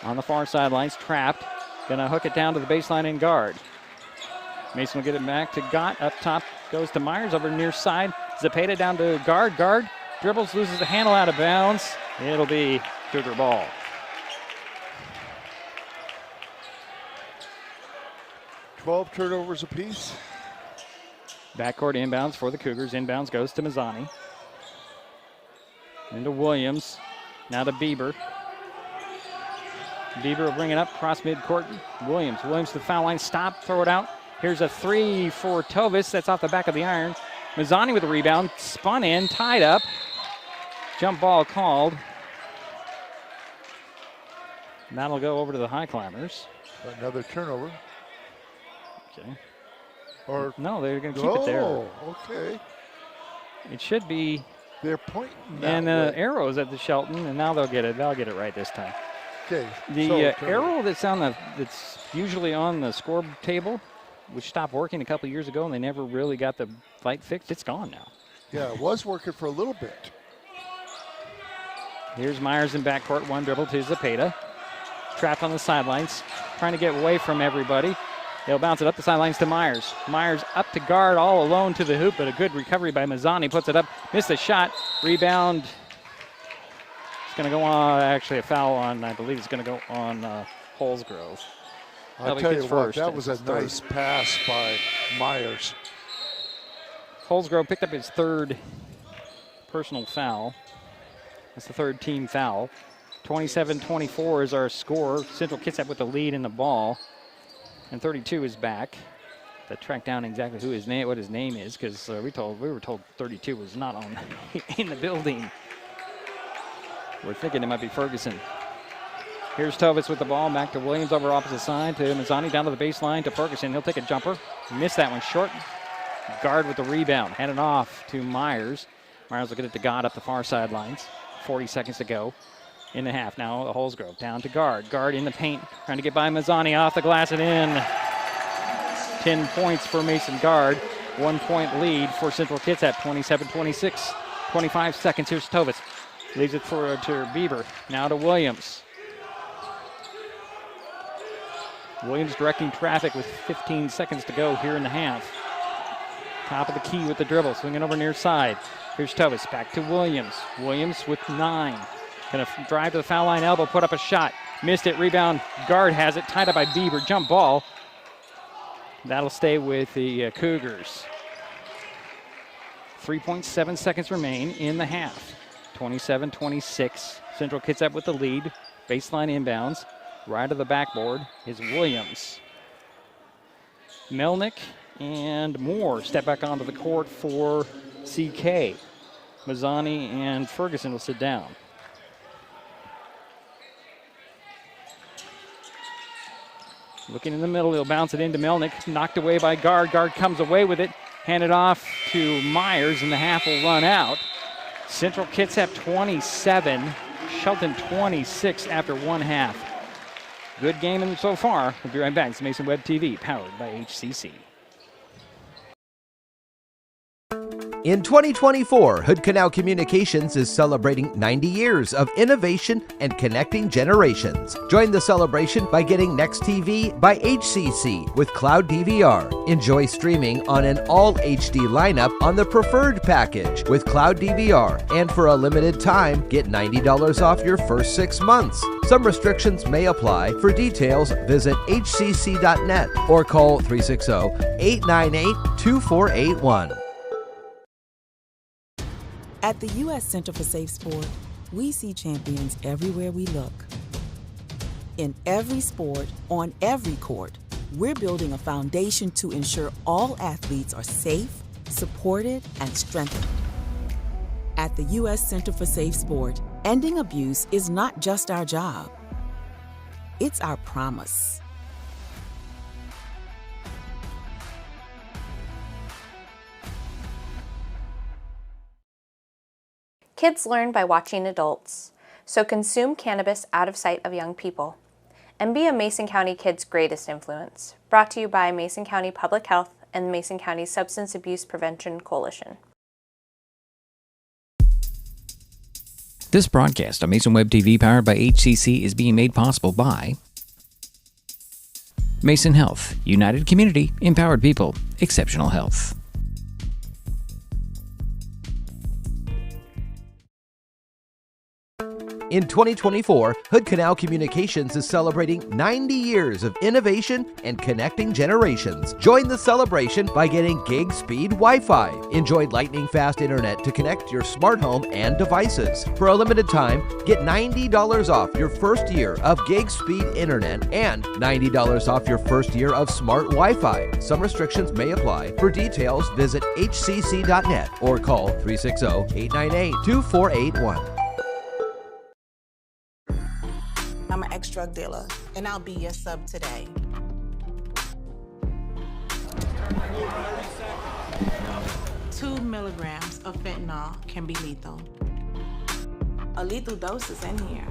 On the far sidelines, trapped. Gonna hook it down to the baseline and Guard. Mason will get it back to Gott. Up top goes to Myers over near side. Zepeda down to Guard. Guard dribbles, loses the handle out of bounds. It'll be Cougar ball. $12 turnovers apiece. Backcourt inbounds for the Cougars. Inbounds goes to Mazzani. Into Williams. Now to Bieber. Bieber will bring it up across midcourt. Williams to the foul line. Stop, throw it out. Here's a 3 for Tovis. That's off the back of the iron. Mazzani with the rebound. Spun in, tied up. Jump ball called. And that'll go over to the Highclimbers. Another turnover. Okay. Or no, they're going to keep it there. Oh, okay. It should be. They're pointing that and way. Arrows at the Shelton, and now they'll get it. They'll get it right this time. Okay. The arrow that's usually on the score table, which stopped working a couple years ago, and they never really got the light fixed. It's gone now. Yeah, it was working for a little bit. Here's Myers in backcourt. One dribble to Zepeda. Trapped on the sidelines, trying to get away from everybody. He'll bounce it up the sidelines to Myers. Myers up to Guard, all alone to the hoop, but a good recovery by Mazzani. Puts it up, missed the shot. Rebound. It's going to go on, actually a foul on, I believe it's going to go on Holsgrove. I'll tell you what, that was a nice pass by Myers. Holsgrove picked up his third personal foul. That's the third team foul. 27-24 is our score. Central Kitsap with the lead in the ball. And 32 is back. to track down exactly what his name is, because we were told 32 was not on in the building. We're thinking it might be Ferguson. Here's Tovitz with the ball, back to Williams over opposite side to Mazzani, down to the baseline to Ferguson. He'll take a jumper. Missed that one short. Guard with the rebound. Hand it off to Myers. Myers will get it to God up the far sidelines. 40 seconds to go in the half. Now Holsgrove down to Guard. Guard in the paint, trying to get by Mazzani, off the glass and in. 10 points for Mason Guard. 1 point lead for Central Kitsap, 27-26. 25 seconds. Here's Tovitz. Leaves it to Bieber. Now to Williams. Williams directing traffic with 15 seconds to go here in the half. Top of the key with the dribble, swinging over near side. Here's Tovitz, back to Williams. Williams with 9. Gonna drive to the foul line, elbow, put up a shot. Missed it, rebound. Guard has it, tied up by Bieber. Jump ball. That'll stay with the Cougars. 3.7 seconds remain in the half. 27-26. Central Kitsap with the lead. Baseline inbounds. Right of the backboard is Williams. Melnick and Moore step back onto the court for CK. Mazzani and Ferguson will sit down. Looking in the middle, he'll bounce it into Melnick. Knocked away by Guard. Guard comes away with it. Handed off to Myers, and the half will run out. Central Kitsap 27, Shelton 26 after one half. Good game so far. We'll be right back. It's Mason Web TV, powered by HCC. In 2024, Hood Canal Communications is celebrating 90 years of innovation and connecting generations. Join the celebration by getting Next TV by HCC with Cloud DVR. Enjoy streaming on an all HD lineup on the preferred package with Cloud DVR. And for a limited time, get $90 off your first 6 months. Some restrictions may apply. For details, visit hcc.net or call 360-898-2481. At the U.S. Center for Safe Sport, we see champions everywhere we look. In every sport, on every court, we're building a foundation to ensure all athletes are safe, supported, and strengthened. At the U.S. Center for Safe Sport, ending abuse is not just our job. It's our promise. Kids learn by watching adults, so consume cannabis out of sight of young people. And be a Mason County kid's greatest influence. Brought to you by Mason County Public Health and the Mason County Substance Abuse Prevention Coalition. This broadcast on Mason Web TV, powered by HCC, is being made possible by Mason Health, United Community, Empowered People, Exceptional Health. In 2024, Hood Canal Communications is celebrating 90 years of innovation and connecting generations. Join the celebration by getting gig speed Wi-Fi. Enjoy lightning fast internet to connect your smart home and devices. For a limited time, get $90 off your first year of gig speed internet and $90 off your first year of smart Wi-Fi. Some restrictions may apply. For details, visit hcc.net or call 360-898-2481. I'm an ex-drug dealer, and I'll be your sub today. Two milligrams of fentanyl can be lethal. A lethal dose is in here.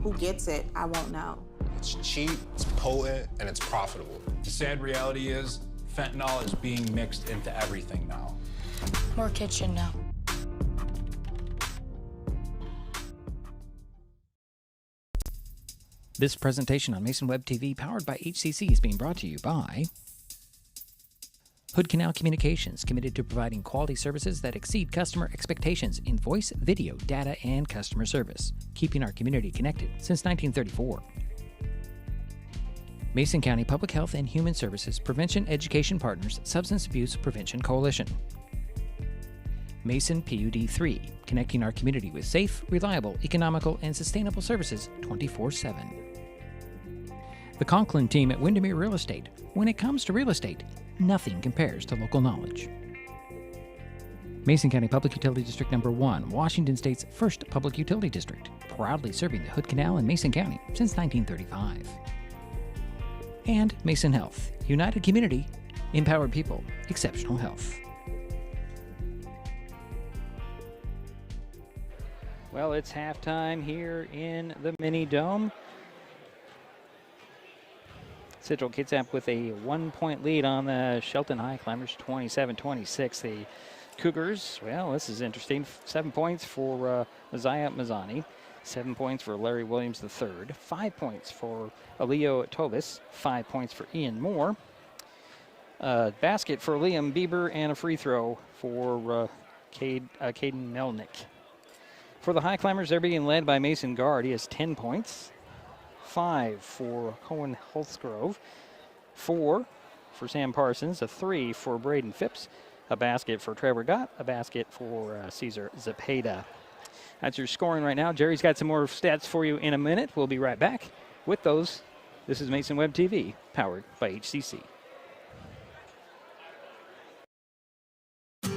Who gets it, I won't know. It's cheap, it's potent, and it's profitable. The sad reality is, fentanyl is being mixed into everything now. More kids should know. This presentation on Mason Web TV, powered by HCC, is being brought to you by Hood Canal Communications, committed to providing quality services that exceed customer expectations in voice, video, data, and customer service, keeping our community connected since 1934. Mason County Public Health and Human Services Prevention Education Partners Substance Abuse Prevention Coalition. Mason PUD 3, connecting our community with safe, reliable, economical, and sustainable services 24/7. The Conklin team at Windermere Real Estate. When it comes to real estate, nothing compares to local knowledge. Mason County Public Utility District Number 1, Washington State's first public utility district, proudly serving the Hood Canal in Mason County since 1935. And Mason Health, united community, empowered people, exceptional health. Well, it's halftime here in the Mini Dome. Central Kitsap with a 1-point lead on the Shelton Highclimbers, 27-26. The Cougars, well, this is interesting. 7 points for Messiah Mazzani. 7 points for Larry Williams III. 5 points for Alio Tobis. 5 points for Ian Moore. A basket for Liam Bieber and a free throw for Caden Melnick. For the Highclimbers, they're being led by Mason Guard. He has 10 points. 5 for Cohen Holtzgrove. 4 for Sam Parsons. A 3 for Braden Phipps. A basket for Trevor Gott. A basket for Cesar Zepeda. That's your scoring right now. Jerry's got some more stats for you in a minute. We'll be right back with those. This is Mason Web TV, powered by HCC.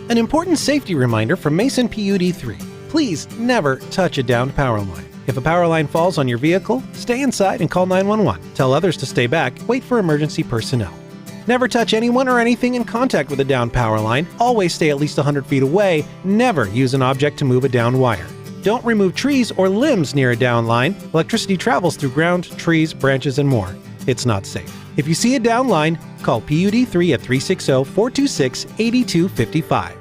An important safety reminder from Mason PUD3. Please never touch a downed power line. If a power line falls on your vehicle, stay inside and call 911. Tell others to stay back. Wait for emergency personnel. Never touch anyone or anything in contact with a downed power line. Always stay at least 100 feet away. Never use an object to move a downed wire. Don't remove trees or limbs near a downed line. Electricity travels through ground, trees, branches, and more. It's not safe. If you see a downed line, call PUD3 at 360-426-8255.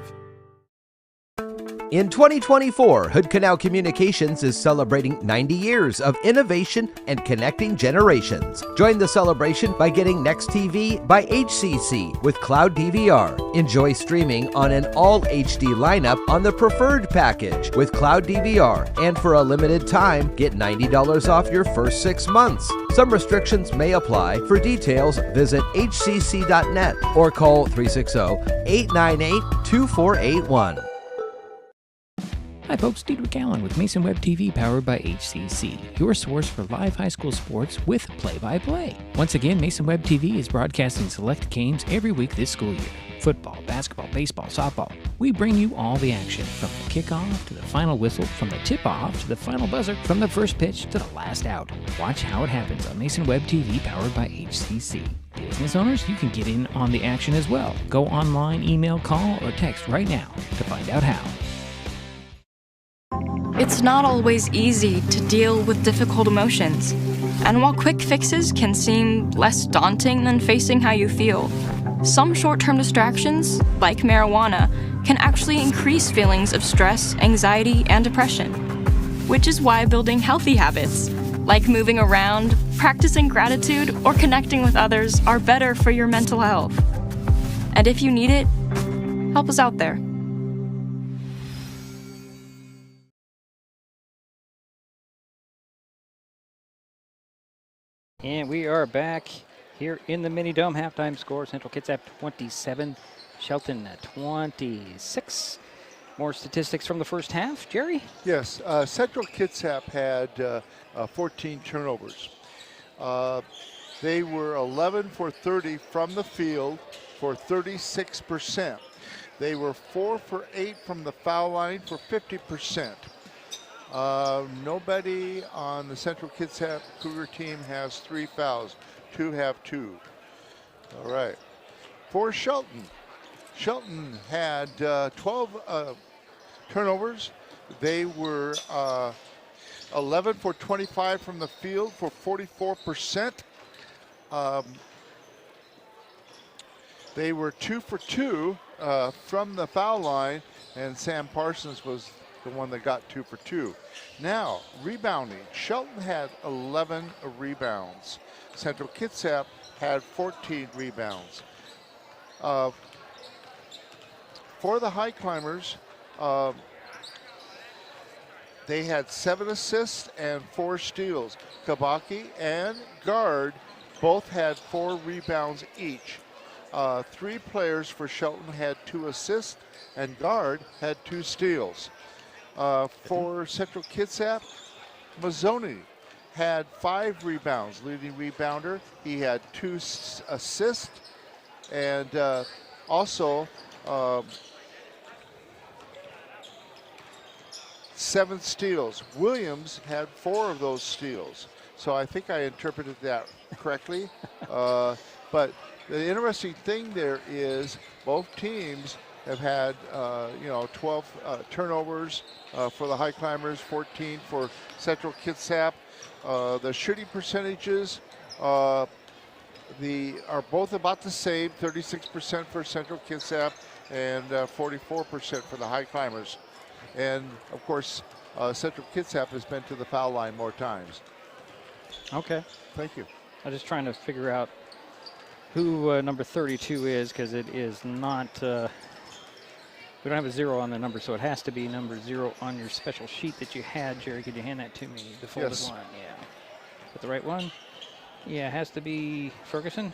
In 2024, Hood Canal Communications is celebrating 90 years of innovation and connecting generations. Join the celebration by getting Next TV by HCC with Cloud DVR. Enjoy streaming on an all HD lineup on the preferred package with Cloud DVR. And for a limited time, get $90 off your first 6 months. Some restrictions may apply. For details, visit hcc.net or call 360-898-2481. Hi folks, Diedrich Allen with Mason Web TV powered by HCC, your source for live high school sports with play-by-play. Once again, Mason Web TV is broadcasting select games every week this school year. Football, basketball, baseball, softball. We bring you all the action from the kickoff to the final whistle, from the tip-off to the final buzzer, from the first pitch to the last out. Watch how it happens on Mason Web TV powered by HCC. Business owners, you can get in on the action as well. Go online, email, call, or text right now to find out how. It's not always easy to deal with difficult emotions. And while quick fixes can seem less daunting than facing how you feel, some short-term distractions, like marijuana, can actually increase feelings of stress, anxiety, and depression. Which is why building healthy habits, like moving around, practicing gratitude, or connecting with others, are better for your mental health. And if you need it, help us out there. And we are back here in the Mini Dome. Halftime score, Central Kitsap 27, Shelton 26. More statistics from the first half. Jerry? Yes, Central Kitsap had 14 turnovers. They were 11 for 30 from the field for 36%. They were 4 for 8 from the foul line for 50%. Nobody on the Central Kitsap Cougar team has 3 fouls. 2 have 2. All right. For Shelton, Shelton had 12 turnovers. They were 11 for 25 from the field for 44%. They were 2 for 2 from the foul line, and Sam Parsons was the one that got 2 for 2. Now, rebounding. Shelton had 11 rebounds. Central Kitsap had 14 rebounds. For the Highclimbers, they had 7 assists and 4 steals. Kabaki and Guard both had 4 rebounds each. 3 players for Shelton had 2 assists, and Guard had 2 steals. For Central Kitsap, Mazzoni had 5 rebounds, leading rebounder. He had 2 assists And also, 7 steals. Williams had 4 of those steals. So I think I interpreted that correctly. But the interesting thing there is both teams have had, 12 turnovers for the Highclimbers, 14 for Central Kitsap. The shooting percentages are both about the same, 36% for Central Kitsap and 44% for the Highclimbers. And of course, Central Kitsap has been to the foul line more times. Okay. Thank you. I'm just trying to figure out who number 32 is, because it is not, we don't have a 0 on the number, so it has to be number 0 on your special sheet that you had. Jerry, could you hand that to me? The folded Yes. one, yeah. Is that the right one? Yeah, it has to be Ferguson.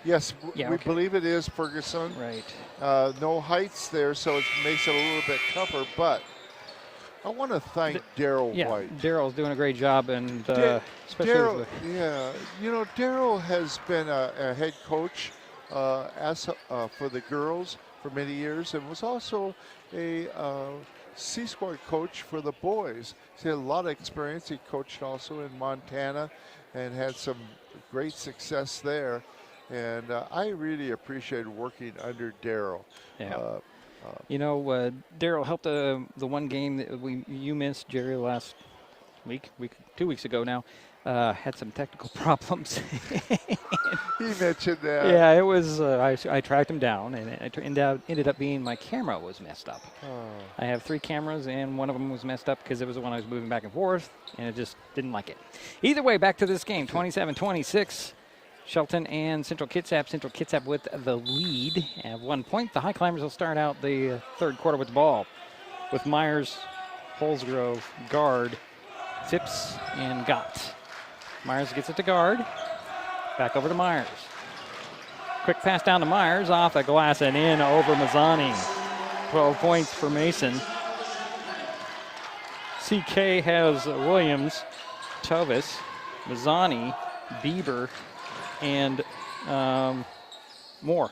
Yes, Yeah, we okay. believe it is Ferguson. Right. No heights there, so it makes it a little bit tougher, but I want to thank Daryl White. Daryl's doing a great job, and especially Daryl, with Daryl has been a head coach for the girls for many years, and was also a C squad coach for the boys. He had a lot of experience. He coached also in Montana, and had some great success there. And I really appreciated working under Daryl. Yeah. Daryl helped the one game that you missed, Jerry, last week, 2 weeks ago now. Had some technical problems. He mentioned that. Yeah, it was. I tracked him down, and it ended up being my camera was messed up. Oh. I have 3 cameras, and one of them was messed up because it was the one I was moving back and forth, and it just didn't like it. Either way, back to this game, 27-26. Shelton and Central Kitsap. Central Kitsap with the lead at 1 point. The Highclimbers will start out the third quarter with the ball, with Myers, Holsgrove, Guard, Phipps, and Gott. Myers gets it to Guard. Back over to Myers. Quick pass down to Myers, off the glass and in over Mazzani. 12 points for Mason. CK has Williams, Tovis, Mazzani, Bieber, and Moore.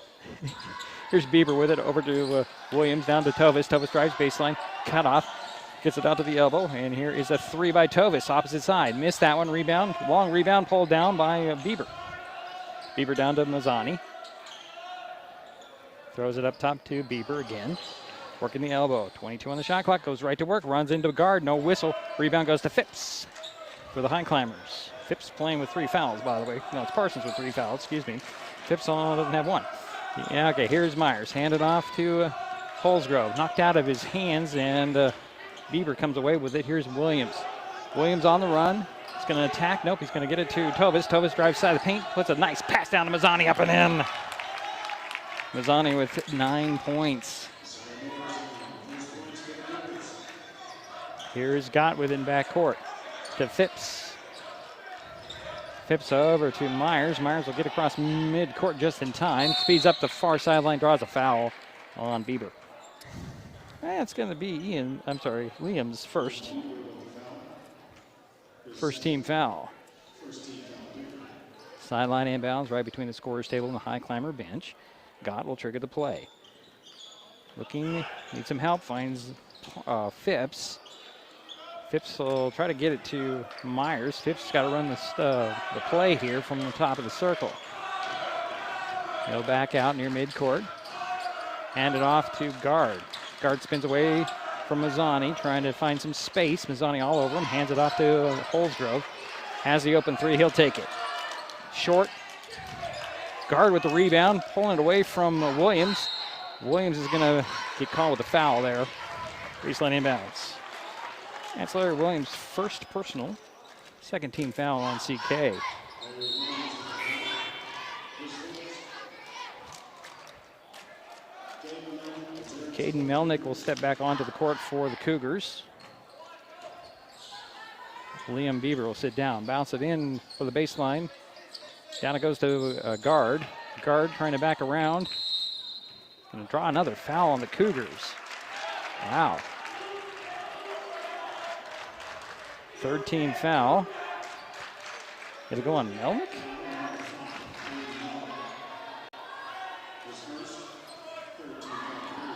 Here's Bieber with it over to Williams, down to Tovis. Tovis drives baseline, cut off, gets it out to the elbow, and here is a 3 by Tovis, opposite side. Missed that one, rebound, long rebound pulled down by Bieber. Bieber down to Mazzani. Throws it up top to Bieber again. Working the elbow, 22 on the shot clock, goes right to work, runs into Guard, no whistle. Rebound goes to Phipps for the Highclimbers. Phipps playing with 3 fouls, by the way. No, it's Parsons with 3 fouls, excuse me. Phipps doesn't have 1. Yeah, okay, here's Myers. Handed off to Holsgrove. Knocked out of his hands, and Bieber comes away with it. Here's Williams. Williams on the run. He's going to attack. Nope, he's going to get it to Tovis. Tovis drives side of the paint, puts a nice pass down to Mazzani, up and in. Mazzani with 9 points. Here's Gott within backcourt to Phipps. Phipps over to Myers. Myers will get across midcourt just in time. Speeds up the far sideline, draws a foul on Bieber. That's going to be Liam's first team foul. Sideline inbounds right between the scorer's table and the Highclimber bench. Gott will trigger the play. Looking, needs some help, finds Phipps. Phipps will try to get it to Myers. Phipps got to run the play here from the top of the circle. He'll back out near midcourt. Hand it off to Guard. Guard spins away from Mazzani, trying to find some space. Mazzani all over him, hands it off to Holsgrove. Has the open 3, he'll take it. Short. Guard with the rebound, pulling it away from Williams. Williams is going to get called with a foul there. Baseline inbounds. That's Larry Williams' first personal, second team foul on CK. Caden Melnick will step back onto the court for the Cougars. Liam Bieber will sit down, bounce it in for the baseline. Down it goes to Guard. Guard trying to back around and draw another foul on the Cougars. Wow. Third team foul. It'll go on Melnick.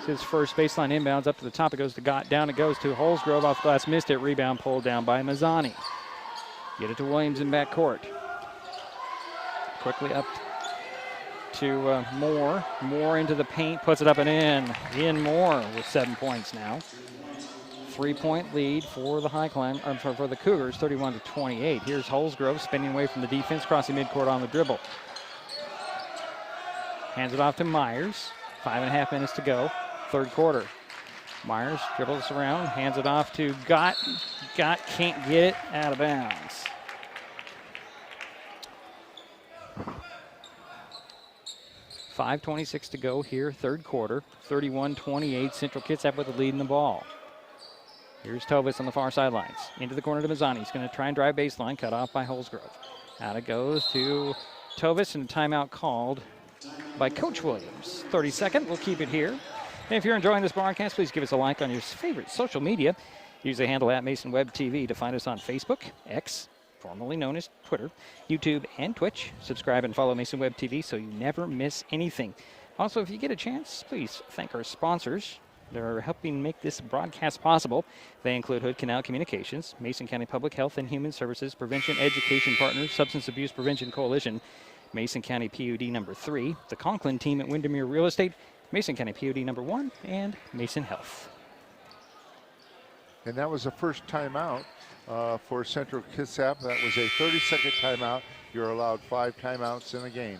his first baseline inbounds up to the top. It goes to Gott. Down it goes to Holsgrove. Off glass, missed it. Rebound pulled down by Mazzani. Get it to Williams in backcourt. Quickly up to Moore. Moore into the paint, puts it up and in. In Moore with 7 points now. 3-point lead for the for the Cougars, 31-28. Here's Holsgrove spinning away from the defense, crossing midcourt on the dribble. Hands it off to Myers. 5.5 minutes to go, third quarter. Myers dribbles around, hands it off to Gott. Gott can't get it out of bounds. .5:26 to go here, third quarter. 31-28, Central Kitsap with the lead in the ball. Here's Tovis on the far sidelines. Into the corner to Mazzani. He's going to try and drive baseline, cut off by Holsgrove. Out it goes to Tovis, and a timeout called by Coach Williams. 32nd, we'll keep it here. And if you're enjoying this broadcast, please give us a like on your favorite social media. Use the handle @MasonWebTV to find us on Facebook, X, formerly known as Twitter, YouTube, and Twitch. Subscribe and follow Mason Web TV so you never miss anything. Also, if you get a chance, please thank our sponsors. They're helping make this broadcast possible. They include Hood Canal Communications, Mason County Public Health and Human Services, Prevention Education Partners, Substance Abuse Prevention Coalition, Mason County PUD number 3, the Conklin team at Windermere Real Estate, Mason County PUD number 1, and Mason Health. And that was the first timeout for Central Kitsap. That was a 30-second timeout. You're allowed 5 timeouts in a game.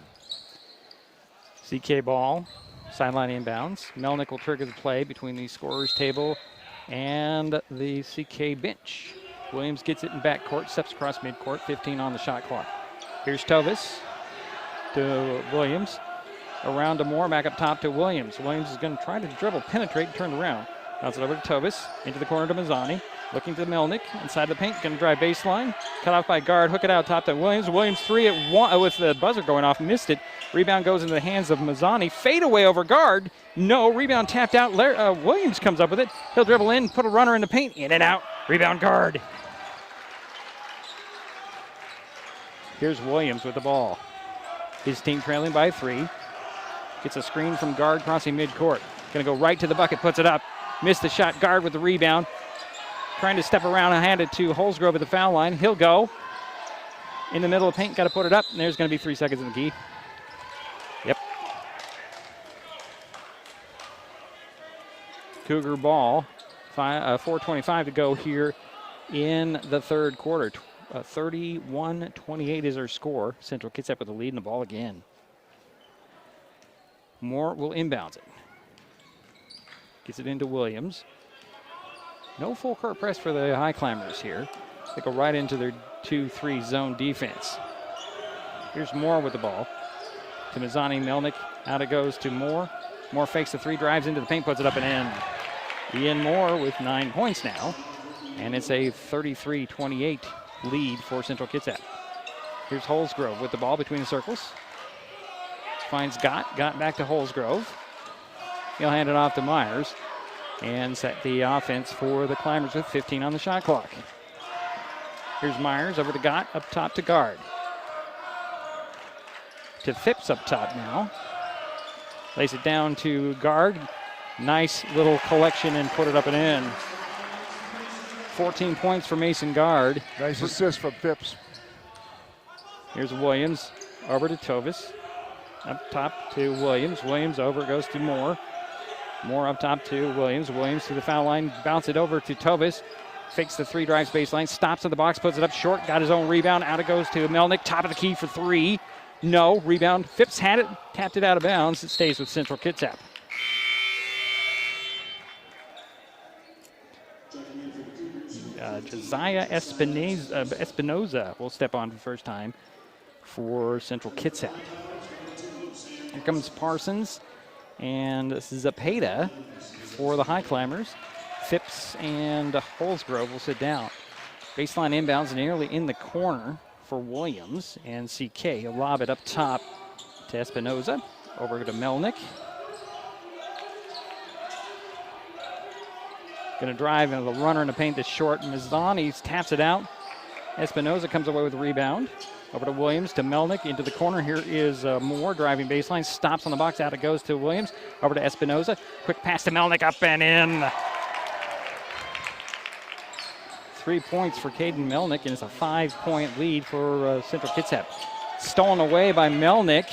CK ball, sideline inbounds. Melnick will trigger the play between the scorer's table and the CK bench. Williams gets it in backcourt, steps across midcourt, 15 on the shot clock. Here's Tovis to Williams. Around to Moore, back up top to Williams. Williams is going to try to dribble, penetrate, and turn around. Bounce it over to Tovis, into the corner to Mazzani. Looking to Melnick, inside the paint, going to drive baseline. Cut off by guard, hook it out top to Williams. Williams 3 at 1 with the buzzer going off, missed it. Rebound goes into the hands of Mazzani. Fade away over guard. No, rebound tapped out. Williams comes up with it. He'll dribble in, put a runner in the paint, in and out. Rebound guard. Here's Williams with the ball. His team trailing by 3. Gets a screen from guard crossing midcourt. Going to go right to the bucket, puts it up. Missed the shot, guard with the rebound. Trying to step around and hand it to Holsgrove at the foul line. He'll go. In the middle of the paint, got to put it up. And there's going to be 3 seconds in the key. Yep. Cougar ball. 4:25 to go here in the third quarter. 31-28 is our score. Central Kitsap with the lead in the ball again. Moore will inbounds it. Gets it into Williams. No full court press for the Highclimbers here. They go right into their 2-3 zone defense. Here's Moore with the ball. To Mazzani, Melnick. Out it goes to Moore. Moore fakes the 3, drives into the paint, puts it up and in. Ian Moore with 9 points now. And it's a 33-28 lead for Central Kitsap. Here's Holsgrove with the ball between the circles. Finds Gott. Gott back to Holsgrove. He'll hand it off to Myers and set the offense for the Climbers with 15 on the shot clock. Here's Myers over to Gott, up top to guard. To Phipps up top now. Lays it down to guard. Nice little collection and put it up and in. 14 points for Mason Guard. Nice assist from Phipps. Here's Williams over to Tovis. Up top to Williams. Williams over, goes to Moore. Moore up top to Williams. Williams to the foul line. Bounce it over to Tovis. Fakes the 3, drives baseline. Stops in the box, puts it up short. Got his own rebound. Out it goes to Melnick. Top of the key for 3. No. Rebound. Phipps had it. Tapped it out of bounds. It stays with Central Kitsap. Josiah Espinoza will step on for the first time for Central Kitsap. Here comes Parsons and Zapata for the Highclimbers. Phipps and Holsgrove will sit down. Baseline inbounds nearly in the corner for Williams and CK. He'll lob it up top to Espinoza. Over to Melnick. Going to drive into the runner in the paint that's short. Mazzani taps it out. Espinoza comes away with a rebound. Over to Williams, to Melnick, into the corner. Here is Moore driving baseline, stops on the box, out it goes to Williams. Over to Espinoza, quick pass to Melnick, up and in. 3 points for Caden Melnick, and it's a 5-point lead for Central Kitsap. Stolen away by Melnick.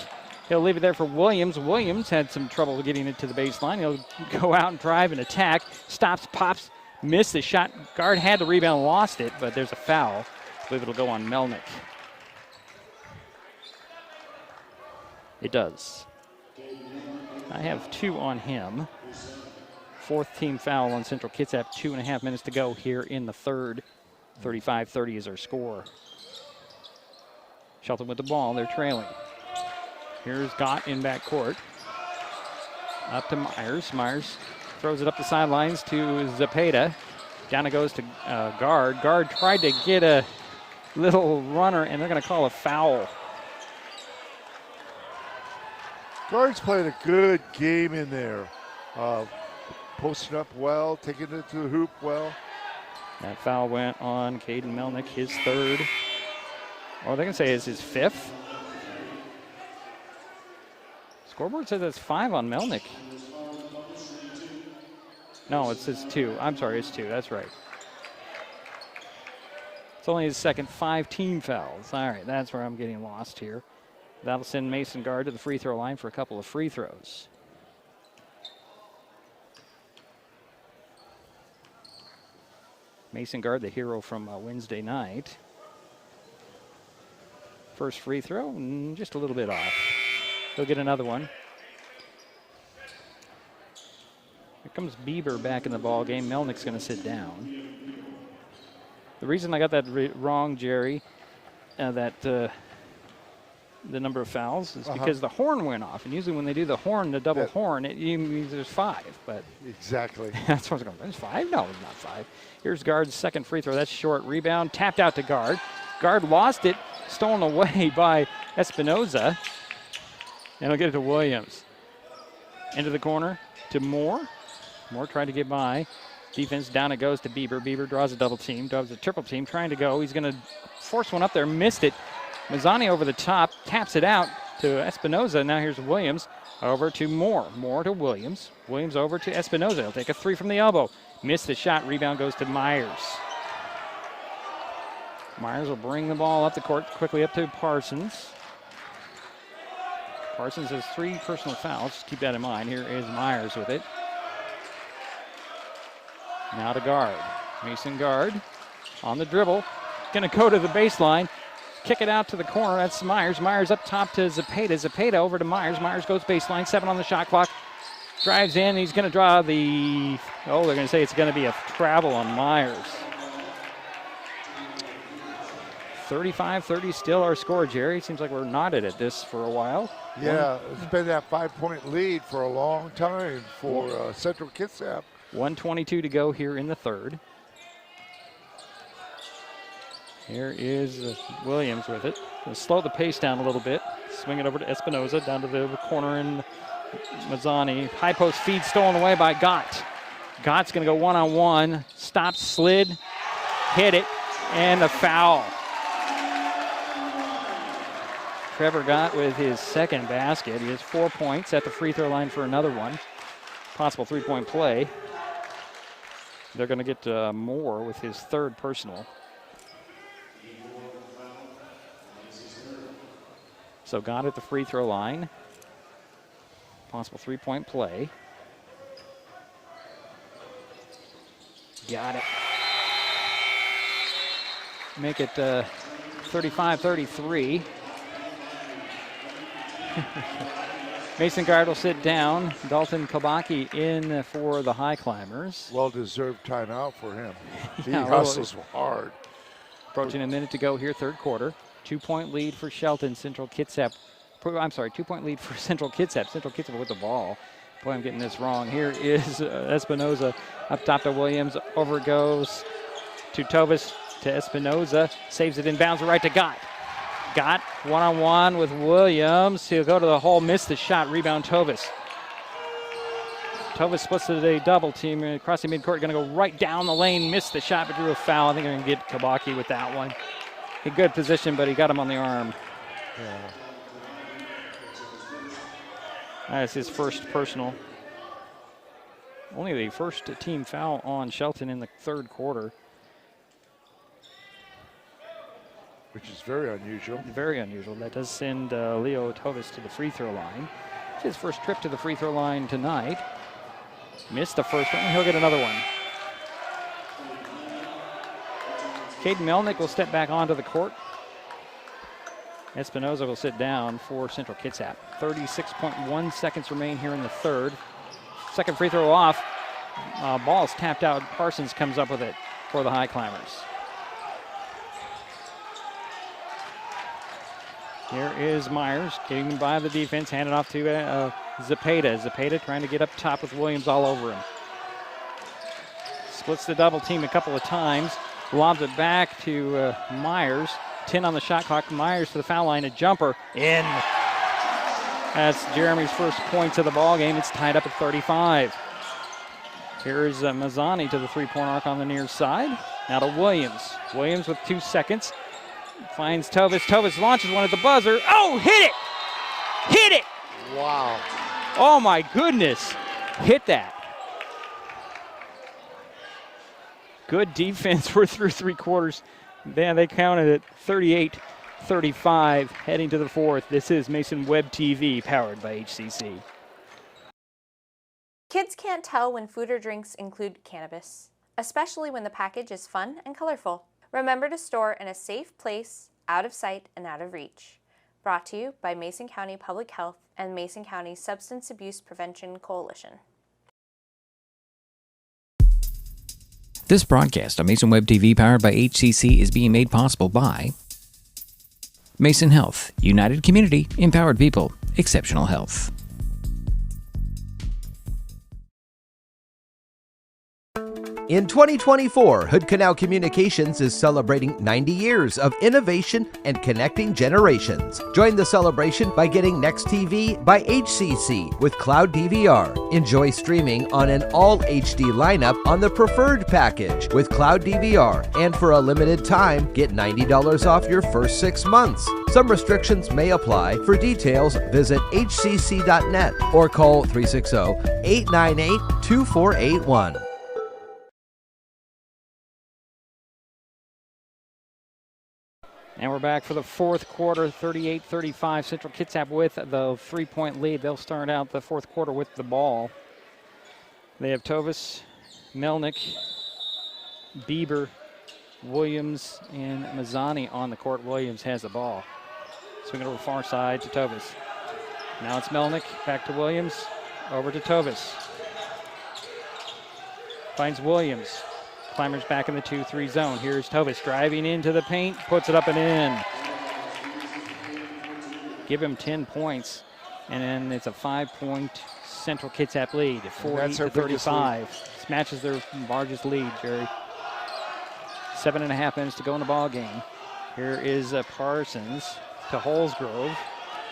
He'll leave it there for Williams. Williams had some trouble getting it to the baseline. He'll go out and drive and attack. Stops, pops, missed the shot. Guard had the rebound, lost it, but there's a foul. I believe it'll go on Melnick. It does. I have 2 on him. 4th team foul on Central Kitsap. 2.5 minutes to go here in the third. 35-30 is our score. Shelton with the ball. They're trailing. Here's Gott in backcourt. Up to Myers. Myers throws it up the sidelines to Zepeda. Down it goes to Guard. Guard tried to get a little runner, and they're going to call a foul. Guard's played a good game in there. Posting up well, taking it to the hoop well. That foul went on Caden Melnick, his 3rd. Or they can say it's his 5th. Scoreboard says that's 5 on Melnick. No, it says 2. I'm sorry, it's 2. That's right. It's only his second 5 team fouls. All right, that's where I'm getting lost here. That'll send Mason Guard to the free throw line for a couple of free throws. Mason Guard, the hero from Wednesday night. First free throw, just a little bit off. He'll get another one. Here comes Bieber back in the ball game. Melnick's going to sit down. The reason I got that wrong, Jerry, the number of fouls is because the horn went off. And usually when they do the horn, the double horn, it means there's 5. But exactly. That's what I was going, there's 5? No, it's not 5. Here's Guard's second free throw. That's short. Rebound, tapped out to Guard. Guard lost it, stolen away by Espinoza. And he'll get it to Williams. Into the corner to Moore. Moore tried to get by. Defense down it goes to Bieber. Bieber draws a double team, draws a triple team, trying to go. He's going to force one up there, missed it. Mazzani over the top, taps it out to Espinoza. Now here's Williams over to Moore. Moore to Williams. Williams over to Espinoza. He'll take a 3 from the elbow. Missed the shot. Rebound goes to Myers. Myers will bring the ball up the court quickly up to Parsons. Parsons has 3 personal fouls. Just keep that in mind. Here is Myers with it. Now to Guard. Mason Guard on the dribble. Going to go to the baseline. Kick it out to the corner. That's Myers. Myers up top to Zepeda. Zepeda over to Myers. Myers goes baseline. 7 on the shot clock. Drives in. He's going to draw the... Oh, they're going to say it's going to be a travel on Myers. 35-30 still our score, Jerry. Seems like we're knotted at this for a while. Yeah, it's been that 5-point lead for a long time for Central Kitsap. 1:22 to go here in the third. Here is Williams with it. Gonna slow the pace down a little bit. Swing it over to Espinoza, down to the corner in Mazzani. High post feed stolen away by Gott. Gott's gonna go one-on-one. Stop, slid, hit it, and a foul. Trevor Gott with his second basket. He has 4 points at the free throw line for another one. Possible 3-point play. They're gonna get Moore with his 3rd personal. So Gott at the free throw line. Possible 3-point play. Got it. Make it 35-33. Mason Guard will sit down. Dalton Kabaki in for the Highclimbers. Well-deserved timeout for him. He Yeah, hustles hard. Approaching a minute to go here, third quarter. 2-point lead for Shelton. Central Kitsap. I'm sorry, 2-point lead for Central Kitsap. Central Kitsap with the ball. Boy, I'm getting this wrong. Here is Espinoza up top to Williams. Over goes to Tovis to Espinoza. Saves it in bounds right to Gott. Gott one-on-one with Williams. He'll go to the hole, miss the shot. Rebound Tovis. Tovis splits to the double team across the midcourt. Going to go right down the lane. Missed the shot, but drew a foul. I think I'm going to get Kabaki with that one. a good position, but he got him on the arm. Yeah. That's his first personal. Only the first team foul on Shelton in the third quarter. Which is very unusual. Very unusual. That does send Leo Tovis to the free throw line. It's his first trip to the free throw line tonight. Missed the first one. He'll get another one. Caden Melnick will step back onto the court. Espinoza will sit down for Central Kitsap. 36.1 seconds remain here in the third. Second free throw off. Ball's tapped out. Parsons comes up with it for the Highclimbers. Here is Myers getting by the defense, handed off to Zepeda. Zepeda trying to get up top with Williams all over him. Splits the double team a couple of times. Lobs it back to Myers. 10 on the shot clock. Myers to the foul line. A jumper in. That's Jeremy's first points of the ball game. It's tied up at 35. Here's Mazzani to the three-point arc on the near side. Now to Williams. Williams with 2 seconds. Finds Tovis. Tovis launches one at the buzzer. Oh, hit it! Hit it! Wow. Oh, my goodness. Hit that. Good defense. We're through three quarters. Then they counted it 38-35 heading to the fourth. This is Mason Web TV powered by HCC. Kids can't tell when food or drinks include cannabis, especially when the package is fun and colorful. Remember to store in a safe place, out of sight and out of reach. Brought to you by Mason County Public Health and Mason County Substance Abuse Prevention Coalition. This broadcast on Mason Web TV powered by HCC is being made possible by Mason Health, United Community, Empowered People, Exceptional Health. In 2024, Hood Canal Communications is celebrating 90 years of innovation and connecting generations. Join the celebration by getting Next TV by HCC with Cloud DVR. Enjoy streaming on an all HD lineup on the preferred package with Cloud DVR. And for a limited time, get $90 off your first 6 months. Some restrictions may apply. For details, visit hcc.net or call 360-898-2481. And we're back for the fourth quarter, 38-35. Central Kitsap with the three-point lead. They'll start out the fourth quarter with the ball. They have Tovis, Melnick, Bieber, Williams, and Mazzani on the court. Williams has the ball. Swing it over the far side to Tovis. Now it's Melnick, back to Williams, over to Tovis. Finds Williams. Climbers back in the 2-3 zone. Here's Tovis driving into the paint, puts it up and in. Give him 10 points, and then it's a 5-point Central Kitsap lead, 40-35. This matches their largest lead, Jerry. 7.5 minutes to go in the ball game. Here is Parsons to Holsgrove,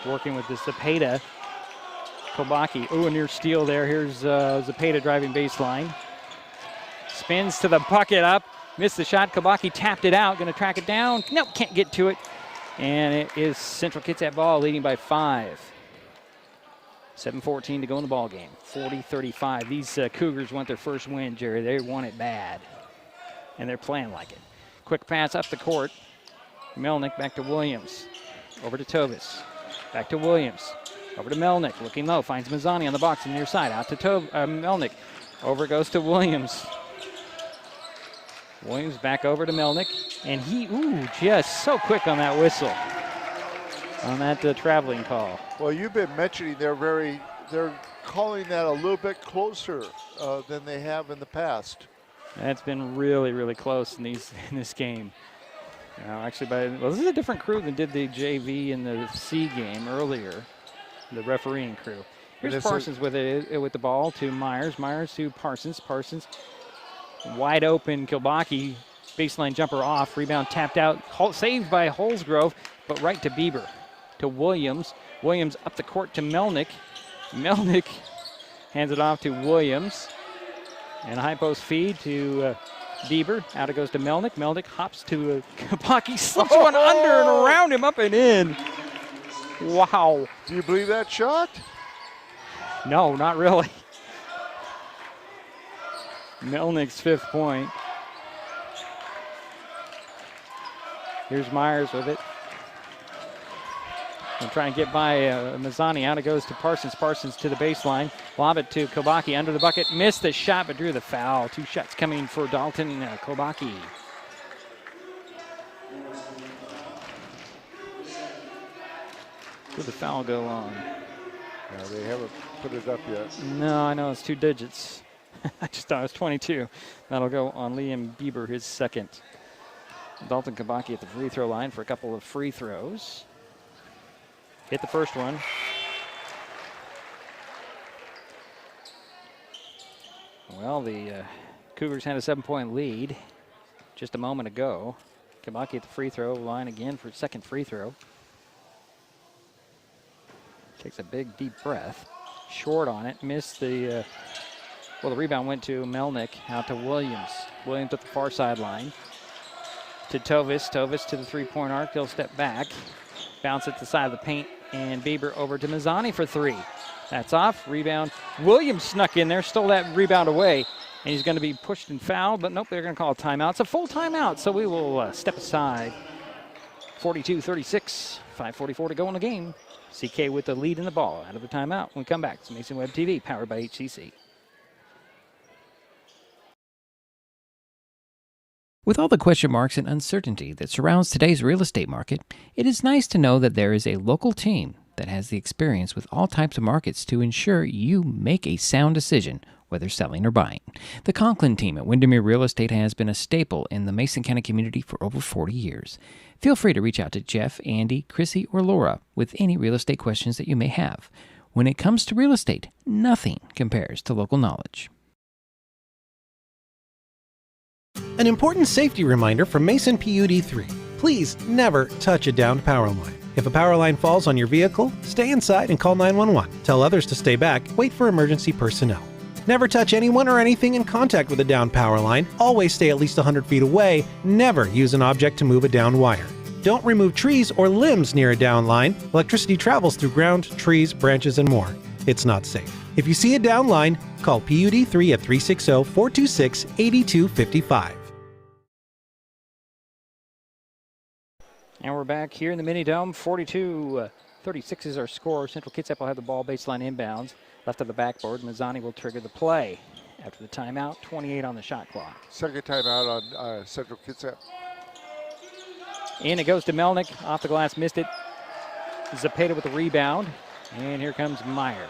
working with the Zepeda. Kobaki, a near steal there. Here's Zepeda driving baseline. Spins to the bucket up, missed the shot. Kobaki tapped it out, going to track it down. Nope, can't get to it. And it is Central Kitsap ball leading by 5. 7:14 to go in the ball game. 40-35. These Cougars want their first win, Jerry. They want it bad, and they're playing like it. Quick pass up the court. Melnick back to Williams. Over to Tovis. Back to Williams. Over to Melnick. Looking low. Finds Mazzani on the box on the near side. Out to Melnick. Over goes to Williams. Williams back over to Melnick. And he, just so quick on that whistle. On that traveling call. Well, you've been mentioning they're calling that a little bit closer than they have in the past. That's been really, really close in this game. Actually, this is a different crew than did the JV in the C game earlier, the refereeing crew. Here's Parsons with the ball to Myers. Myers to Parsons. Parsons wide open. Kilbaki baseline jumper off. Rebound tapped out. Saved by Holsgrove, but right to Bieber. To Williams. Williams up the court to Melnick. Melnick hands it off to Williams. And a high post feed to Bieber, out it goes to Melnick. Melnick hops to Koubaki, slips one under and around him, up and in. Wow. Do you believe that shot? No, not really. Melnick's 5th point. Here's Myers with it. And trying to get by Mazzani. Out it goes to Parsons. Parsons to the baseline. Lob it to Koubaki under the bucket. Missed the shot, but drew the foul. 2 shots coming for Dalton Koubaki. Did the foul go on? No, they haven't put it up yet. No, I know. It's 2 digits. I just thought it was 22. That'll go on Liam Bieber, his 2nd. Dalton Koubaki at the free throw line for a couple of free throws. Hit the first one. Well, the Cougars had a 7-point lead just a moment ago. Koubaki at the free throw line again for his 2nd free throw. Takes a big, deep breath. Short on it. Missed the, the rebound went to Melnick, out to Williams. Williams at the far sideline. To Tovis. Tovis to the 3-point arc. He'll step back. Bounce at the side of the paint. And Bieber over to Mazzani for 3. That's off. Rebound. Williams snuck in there, stole that rebound away. And he's going to be pushed and fouled, but nope, they're going to call a timeout. It's a full timeout, so we will step aside. 42-36, 5:44 to go in the game. CK with the lead in the ball out of the timeout. When we come back, it's Mason Web TV, powered by HCC. With all the question marks and uncertainty that surrounds today's real estate market, it is nice to know that there is a local team that has the experience with all types of markets to ensure you make a sound decision, whether selling or buying. The Conklin team at Windermere Real Estate has been a staple in the Mason County community for over 40 years. Feel free to reach out to Jeff, Andy, Chrissy, or Laura with any real estate questions that you may have. When it comes to real estate, nothing compares to local knowledge. An important safety reminder from Mason PUD 3. Please never touch a downed power line. If a power line falls on your vehicle, stay inside and call 911. Tell others to stay back. Wait for emergency personnel. Never touch anyone or anything in contact with a downed power line. Always stay at least 100 feet away. Never use an object to move a downed wire. Don't remove trees or limbs near a downed line. Electricity travels through ground, trees, branches, and more. It's not safe. If you see a downed line, call PUD 3 at 360-426-8255. And we're back here in the mini dome. 42-36 is our score. Central Kitsap will have the ball baseline inbounds. Left of the backboard. Mazzani will trigger the play. After the timeout, 28 on the shot clock. 2nd timeout on Central Kitsap. In it goes to Melnick. Off the glass, missed it. Zepeda with the rebound. And here comes Myers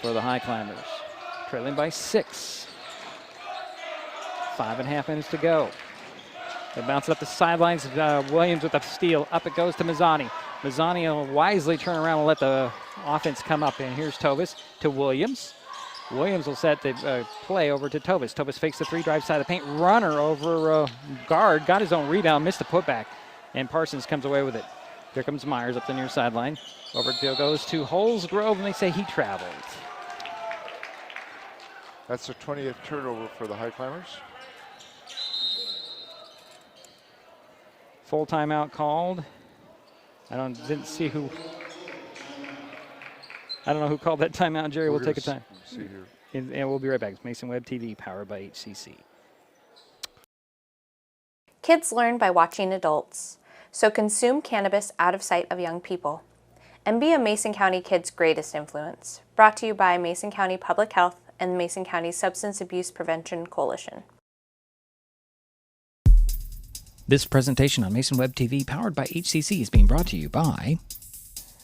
for the Highclimbers. Trailing by 6. 5.5 minutes to go. They bounce it up the sidelines. Williams with the steal. Up it goes to Mazzani. Mazzani will wisely turn around and let the offense come up. And here's Tovis to Williams. Williams will set the play over to Tovis. Tovis fakes the 3, drives side of the paint. Runner over guard. Got his own rebound. Missed the putback. And Parsons comes away with it. Here comes Myers up the near sideline. Over goes to Holsgrove, and they say he traveled. That's the 20th turnover for the Highclimbers. Full timeout called. Didn't see who. I don't know who called that timeout. Jerry, we'll take a time. See here. And we'll be right back. It's Mason Web TV, powered by HCC. Kids learn by watching adults, so consume cannabis out of sight of young people. And be a Mason County kid's greatest influence. Brought to you by Mason County Public Health and the Mason County Substance Abuse Prevention Coalition. This presentation on Mason Web TV, powered by HCC, is being brought to you by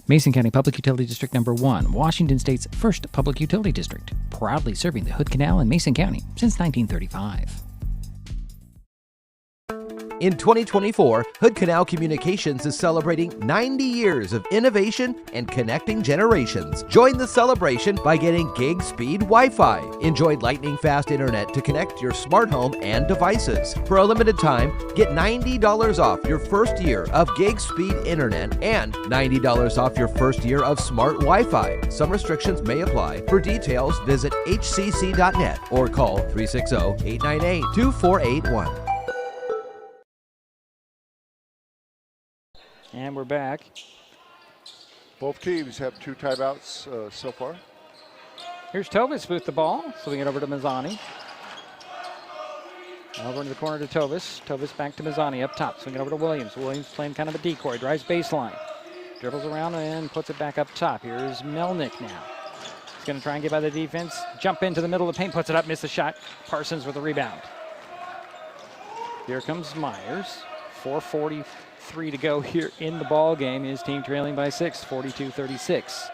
Mason County Public Utility District Number 1, Washington State's first public utility district, proudly serving the Hood Canal in Mason County since 1935. In 2024, Hood Canal Communications is celebrating 90 years of innovation and connecting generations. Join the celebration by getting gig speed Wi-Fi. Enjoy lightning fast internet to connect your smart home and devices. For a limited time, get $90 off your first year of gig speed internet and $90 off your first year of smart Wi-Fi. Some restrictions may apply. For details, visit hcc.net or call 360-898-2481. And we're back. Both teams have 2 timeouts so far. Here's Tovis with the ball, swing it over to Mazzani. Over into the corner to Tovis. Tovis back to Mazzani up top, swing it over to Williams. Williams playing kind of a decoy, drives baseline. Dribbles around and puts it back up top. Here's Melnick now. He's going to try and get by the defense. Jump into the middle of the paint, puts it up, miss the shot. Parsons with the rebound. Here comes Myers. 4:43 to go here in the ball game. His team trailing by 6, 42-36.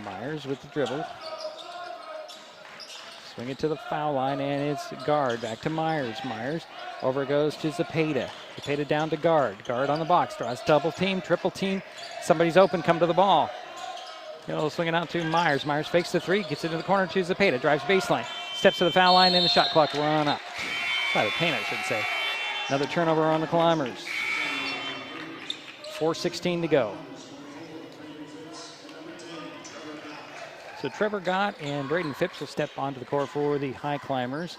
Myers with the dribble. Swing it to the foul line, and it's guard. Back to Myers. Myers over goes to Zepeda. Zepeda down to guard. Guard on the box. Draws double team, triple team. Somebody's open. Come to the ball. Swing it out to Myers. Myers fakes the 3. Gets into the corner to Zepeda. Drives baseline. Steps to the foul line, and the shot clock run up. By the paint, I should say. Another turnover on the Climbers. 4:16 to go. So Trevor Gott and Braden Phipps will step onto the court for the Highclimbers.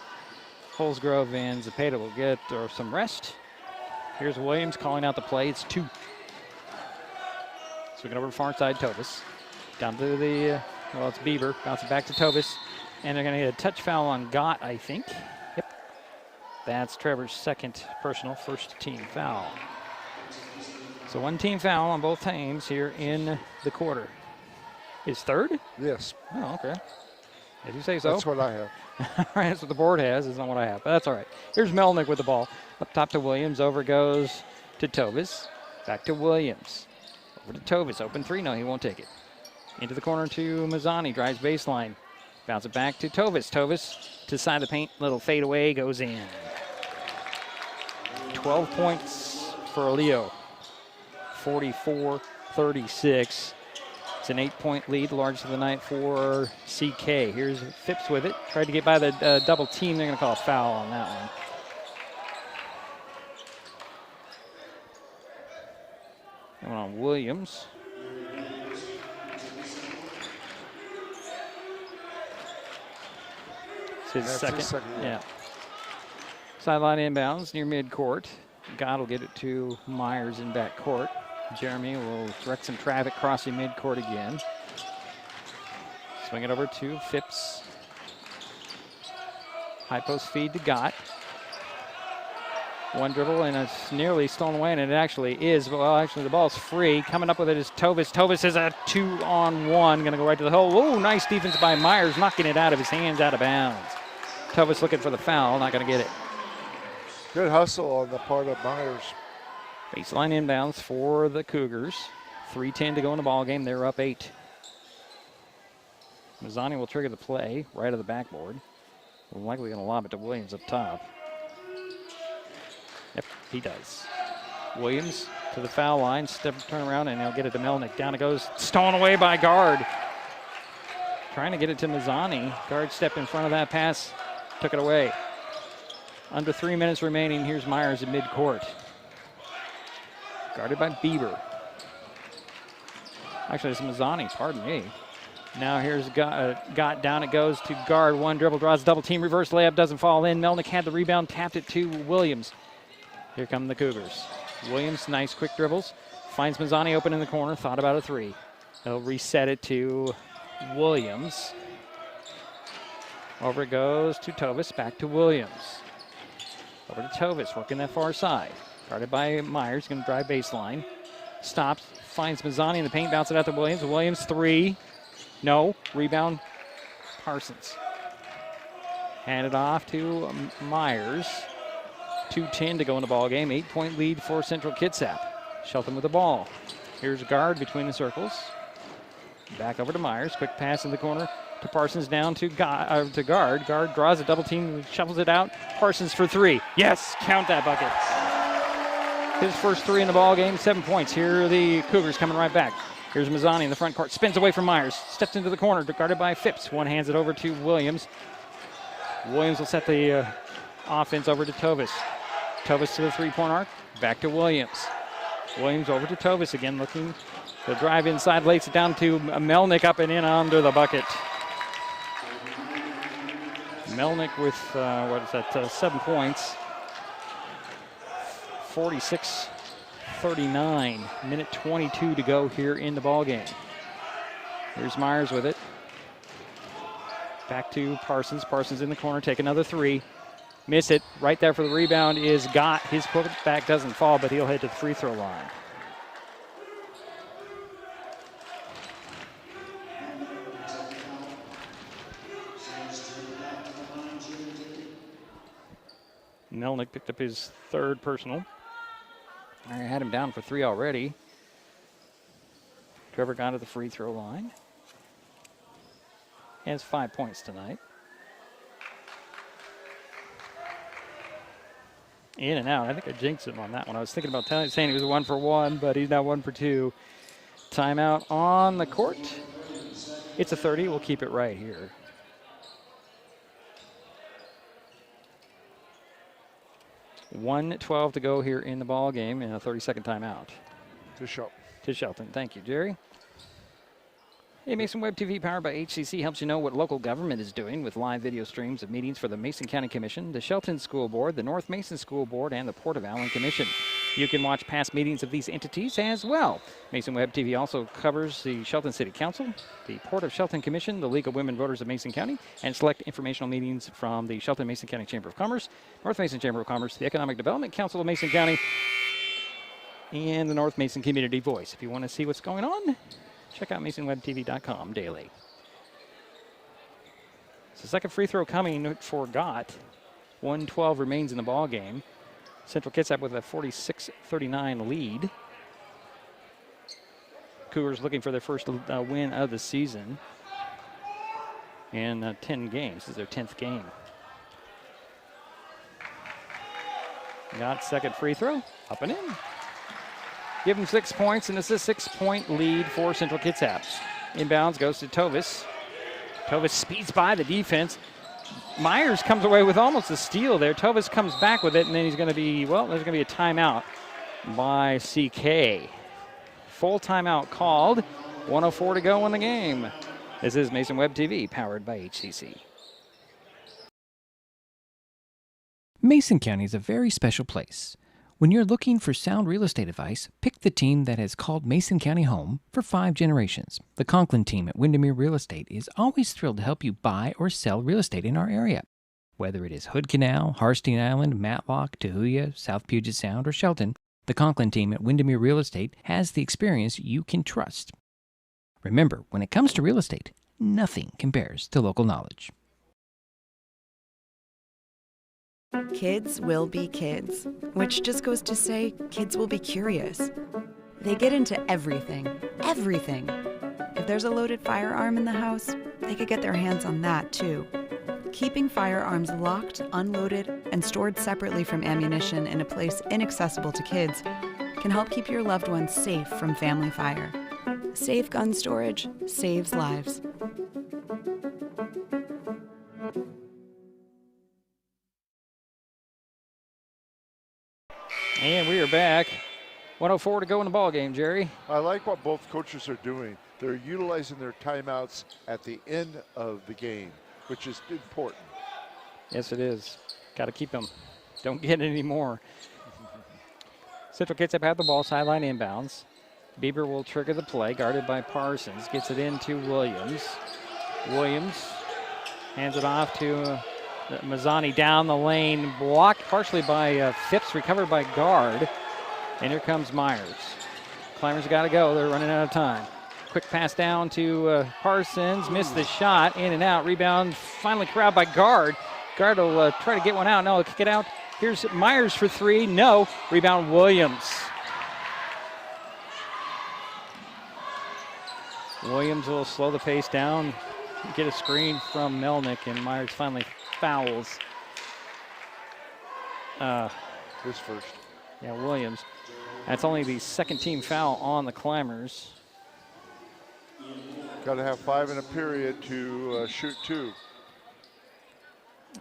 Holsgrove and Zepeda will get some rest. Here's Williams calling out the play. It's 2. Swing it over to far side, Tovis. Down to the, it's Bieber. Bounce it back to Tovis. And they're going to get a touch foul on Gott, I think. Yep. That's Trevor's second personal, first team foul. So 1 team foul on both teams here in the quarter. His third? Yes. Oh, okay. Did you say so? That's what I have. All right, that's what the board has. It's not what I have, but that's all right. Here's Melnick with the ball. Up top to Williams. Over goes to Tovis. Back to Williams. Over to Tovis. Open 3. No, he won't take it. Into the corner to Mazzani. Drives baseline. Bounce it back to Tovis. Tovis to the side of the paint. Little fade away. Goes in. 12 points for Leo. 44-36. It's an 8-point lead, the largest of the night for CK. Here's Phipps with it. Tried to get by the double team. They're going to call a foul on that one. That one on Williams. It's his second. Yeah. Sideline inbounds near midcourt. God will get it to Myers in backcourt. Jeremy will direct some traffic crossing midcourt again. Swing it over to Phipps. High post feed to Gott. 1 dribble, and it's nearly stolen away, and it actually is. Well, actually, the ball's free. Coming up with it is Tovis. Tovis is a 2-on-1. Going to go right to the hole. Oh, nice defense by Myers, knocking it out of his hands, out of bounds. Tovis looking for the foul, not going to get it. Good hustle on the part of Myers. Baseline inbounds for the Cougars. 3:10 to go in the ball game. They're up 8. Mazzani will trigger the play right of the backboard. We're likely going to lob it to Williams up top. Yep, he does. Williams to the foul line. Turn around, and he'll get it to Melnick. Down it goes. Stolen away by guard. Trying to get it to Mazzani. Guard stepped in front of that pass. Took it away. Under 3 minutes remaining. Here's Myers at midcourt. Guarded by Bieber. Actually, it's Mazzani, pardon me. Now here's Gott down. It goes to guard. 1 dribble, draws double team, reverse layup, doesn't fall in. Melnick had the rebound, tapped it to Williams. Here come the Cougars. Williams, nice quick dribbles. Finds Mazzani open in the corner, thought about a 3. He'll reset it to Williams. Over it goes to Tovis, back to Williams. Over to Tovis, working that far side. Guarded by Myers, going to drive baseline. Stops, finds Mazzani in the paint, bounce it out to Williams. Williams 3. No, rebound Parsons. Hand it off to Myers. 2:10 to go in the ball game. 8-point lead for Central Kitsap. Shelton with the ball. Here's guard between the circles. Back over to Myers. Quick pass in the corner to Parsons, down to guard. Guard draws a double team, shuffles it out. Parsons for three. Yes, count that bucket. His first three in the ball game, 7 points. Here are the Cougars coming right back. Here's Mazzani in the front court, spins away from Myers, steps into the corner, guarded by Phipps. One hands it over to Williams. Williams will set the offense over to Tovis. Tovis to the three-point arc, back to Williams. Williams over to Tovis again, looking to drive inside, lays it down to Melnick, up and in under the bucket. Melnick with, 7 points. 46-39, minute 22 to go here in the ball game. Here's Myers with it. Back to Parsons. Parsons in the corner, take another three. Miss it. Right there for the rebound is Gott. His putback doesn't fall, but he'll head to the free throw line. Melnick picked up his third personal. I had him down for three already. Trevor got to the free throw line. He has 5 points tonight. In and out. I think I jinxed him on that one. I was thinking about saying he was 1 for 1, but he's now 1 for 2. Timeout on the court. It's a 30. We'll keep it right here. $1:12 to go here in the ball game, and a 30-second timeout. To Shelton. To Shelton. Thank you, Jerry. Hey, Mason Web TV, powered by HCC, helps you know what local government is doing with live video streams of meetings for the Mason County Commission, the Shelton School Board, the North Mason School Board, and the Port of Allen Commission. You can watch past meetings of these entities as well. Mason Web TV also covers the Shelton City Council, the Port of Shelton Commission, the League of Women Voters of Mason County, and select informational meetings from the Shelton Mason County Chamber of Commerce, North Mason Chamber of Commerce, the Economic Development Council of Mason County, and the North Mason Community Voice. If you want to see what's going on, check out MasonWebTV.com daily. So second free throw coming for Gott. 1:12 remains in the ball game. Central Kitsap with a 46-39 lead. Cougars looking for their first win of the season in 10 games. This is their 10th game. Gott second free throw, up and in. Give him 6 points, and this is a 6-point lead for Central Kitsap. Inbounds goes to Tovis. Tovis speeds by the defense. Myers comes away with almost a steal there. Tovis comes back with it, and then he's going to be, well, there's going to be a timeout by CK. Full timeout called. 1:04 to go in the game. This is Mason Web TV, powered by HCC. Mason County is a very special place. When you're looking for sound real estate advice, pick the team that has called Mason County home for 5 generations. The Conklin team at Windermere Real Estate is always thrilled to help you buy or sell real estate in our area. Whether it is Hood Canal, Harstein Island, Matlock, Tahuya, South Puget Sound, or Shelton, the Conklin team at Windermere Real Estate has the experience you can trust. Remember, when it comes to real estate, nothing compares to local knowledge. Kids will be kids, which just goes to say kids will be curious. They get into everything. If there's a loaded firearm in the house, they could get their hands on that too. Keeping firearms locked, unloaded, and stored separately from ammunition in a place inaccessible to kids can help keep your loved ones safe from family fire. Safe gun storage saves lives. And we are back. 1:04 to go in the ball game, Jerry. I like what both coaches are doing. They're utilizing their timeouts at the end of the game, which is important. Yes, it is. Got to keep them. Don't get any more. Central Kitsap have the ball, sideline inbounds. Bieber will trigger the play, guarded by Parsons. Gets it into Williams. Williams hands it off to Mazzani down the lane, blocked partially by Phipps, recovered by guard. And here comes Myers. Climbers got to go. They're running out of time. Quick pass down to Parsons. Missed the shot. In and out. Rebound finally corralled by guard. Guard will try to get one out. No, he'll kick it out. Here's Myers for three. No. Rebound Williams. Williams will slow the pace down. get a screen from Melnick, and Myers finally fouls. His first. Yeah, Williams. That's only the second team foul on the Climbers. Got to have 5 in a period to shoot 2.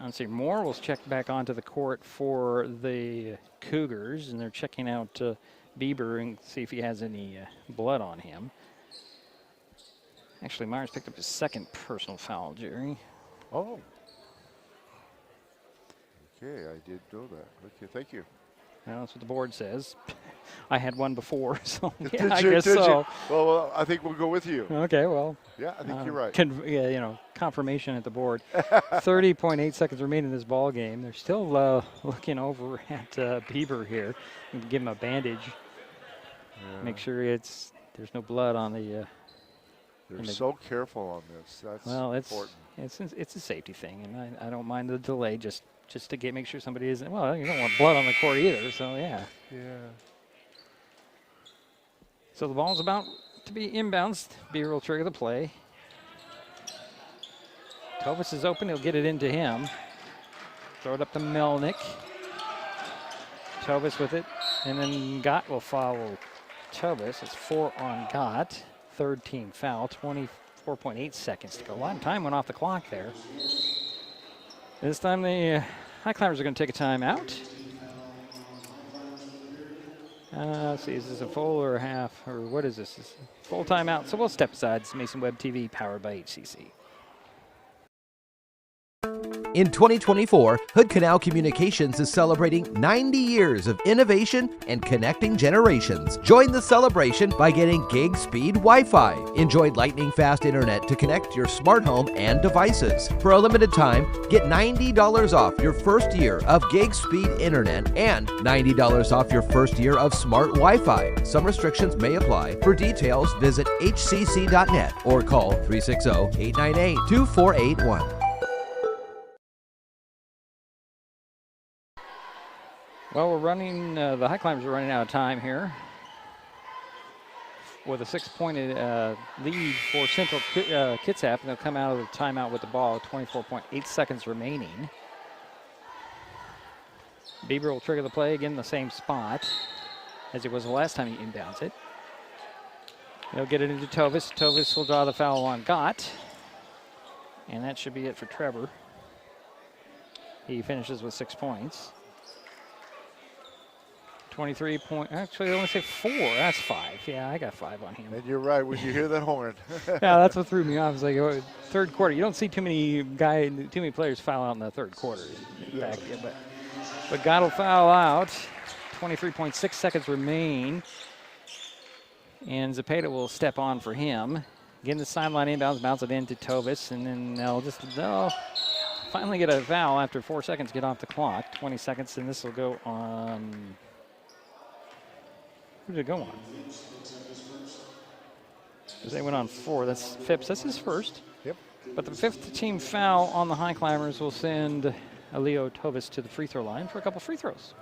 Let's see, Moore will check back onto the court for the Cougars, and they're checking out Bieber and see if he has any blood on him. Actually, Myers picked up his second personal foul, Jerry. Oh. Okay, I did know that. Okay, thank you. Well, that's what the board says. I had one before, so yeah, Did I you, guess did so. you? Well, I think we'll go with you. Okay, well. Yeah, I think you're right. Yeah, you know, confirmation at the board. 30.8 seconds remaining in this ball game. They're still looking over at Bieber here. Give him a bandage. Yeah. Make sure there's no blood on the. They're so careful on this. That's important. It's a safety thing, and I don't mind the delay just to make sure somebody isn't. Well, you don't want blood on the court either, so yeah. Yeah. So the ball's about to be inbounced. Bieber will trigger the play. Tovis is open. He'll get it into him. Throw it up to Melnick. Tovis with it. And then Gott will follow Tovis. It's 4 on Gott. Third team foul. 24.8 seconds to go. A lot of time went off the clock there. This time the Highclimbers are going to take a timeout. Let's see, is this a full or a half, or what is this? This is a full timeout, so we'll step aside. It's Mason Web TV, powered by HCC. In 2024, Hood Canal Communications is celebrating 90 years of innovation and connecting generations. Join the celebration by getting gig speed Wi-Fi. Enjoy lightning fast internet to connect your smart home and devices. For a limited time, get $90 off your first year of gig speed internet and $90 off your first year of smart Wi-Fi. Some restrictions may apply. For details, visit hcc.net or call 360-898-2481. Well, we're running, the Highclimbers are running out of time here with a 6-point lead for Central Kitsap, and they'll come out of the timeout with the ball, 24.8 seconds remaining. Bieber will trigger the play again in the same spot as it was the last time he inbounds it. They'll get it into Tovis. Tovis will draw the foul on Gott, and that should be it for Trevor. He finishes with 6 points. 23 point, actually I want to say 4, that's 5. Yeah, I got 5 on him. And you're right, when you hear that horn. Yeah, that's what threw me off. It's like, oh, third quarter, you don't see too many players foul out in the third quarter. Yeah. But God will foul out. 23.6 seconds remain. And Zepeda will step on for him. Getting the sideline inbounds, bounce it into Tovis, and then they'll finally get a foul after 4 seconds get off the clock. 20 seconds, and this will go on. Who did it go on? Because they went on 4. That's Phipps. That's his first. Yep. But the 5th team foul on the Highclimbers will send Elio Tovis to the free throw line for a couple free throws.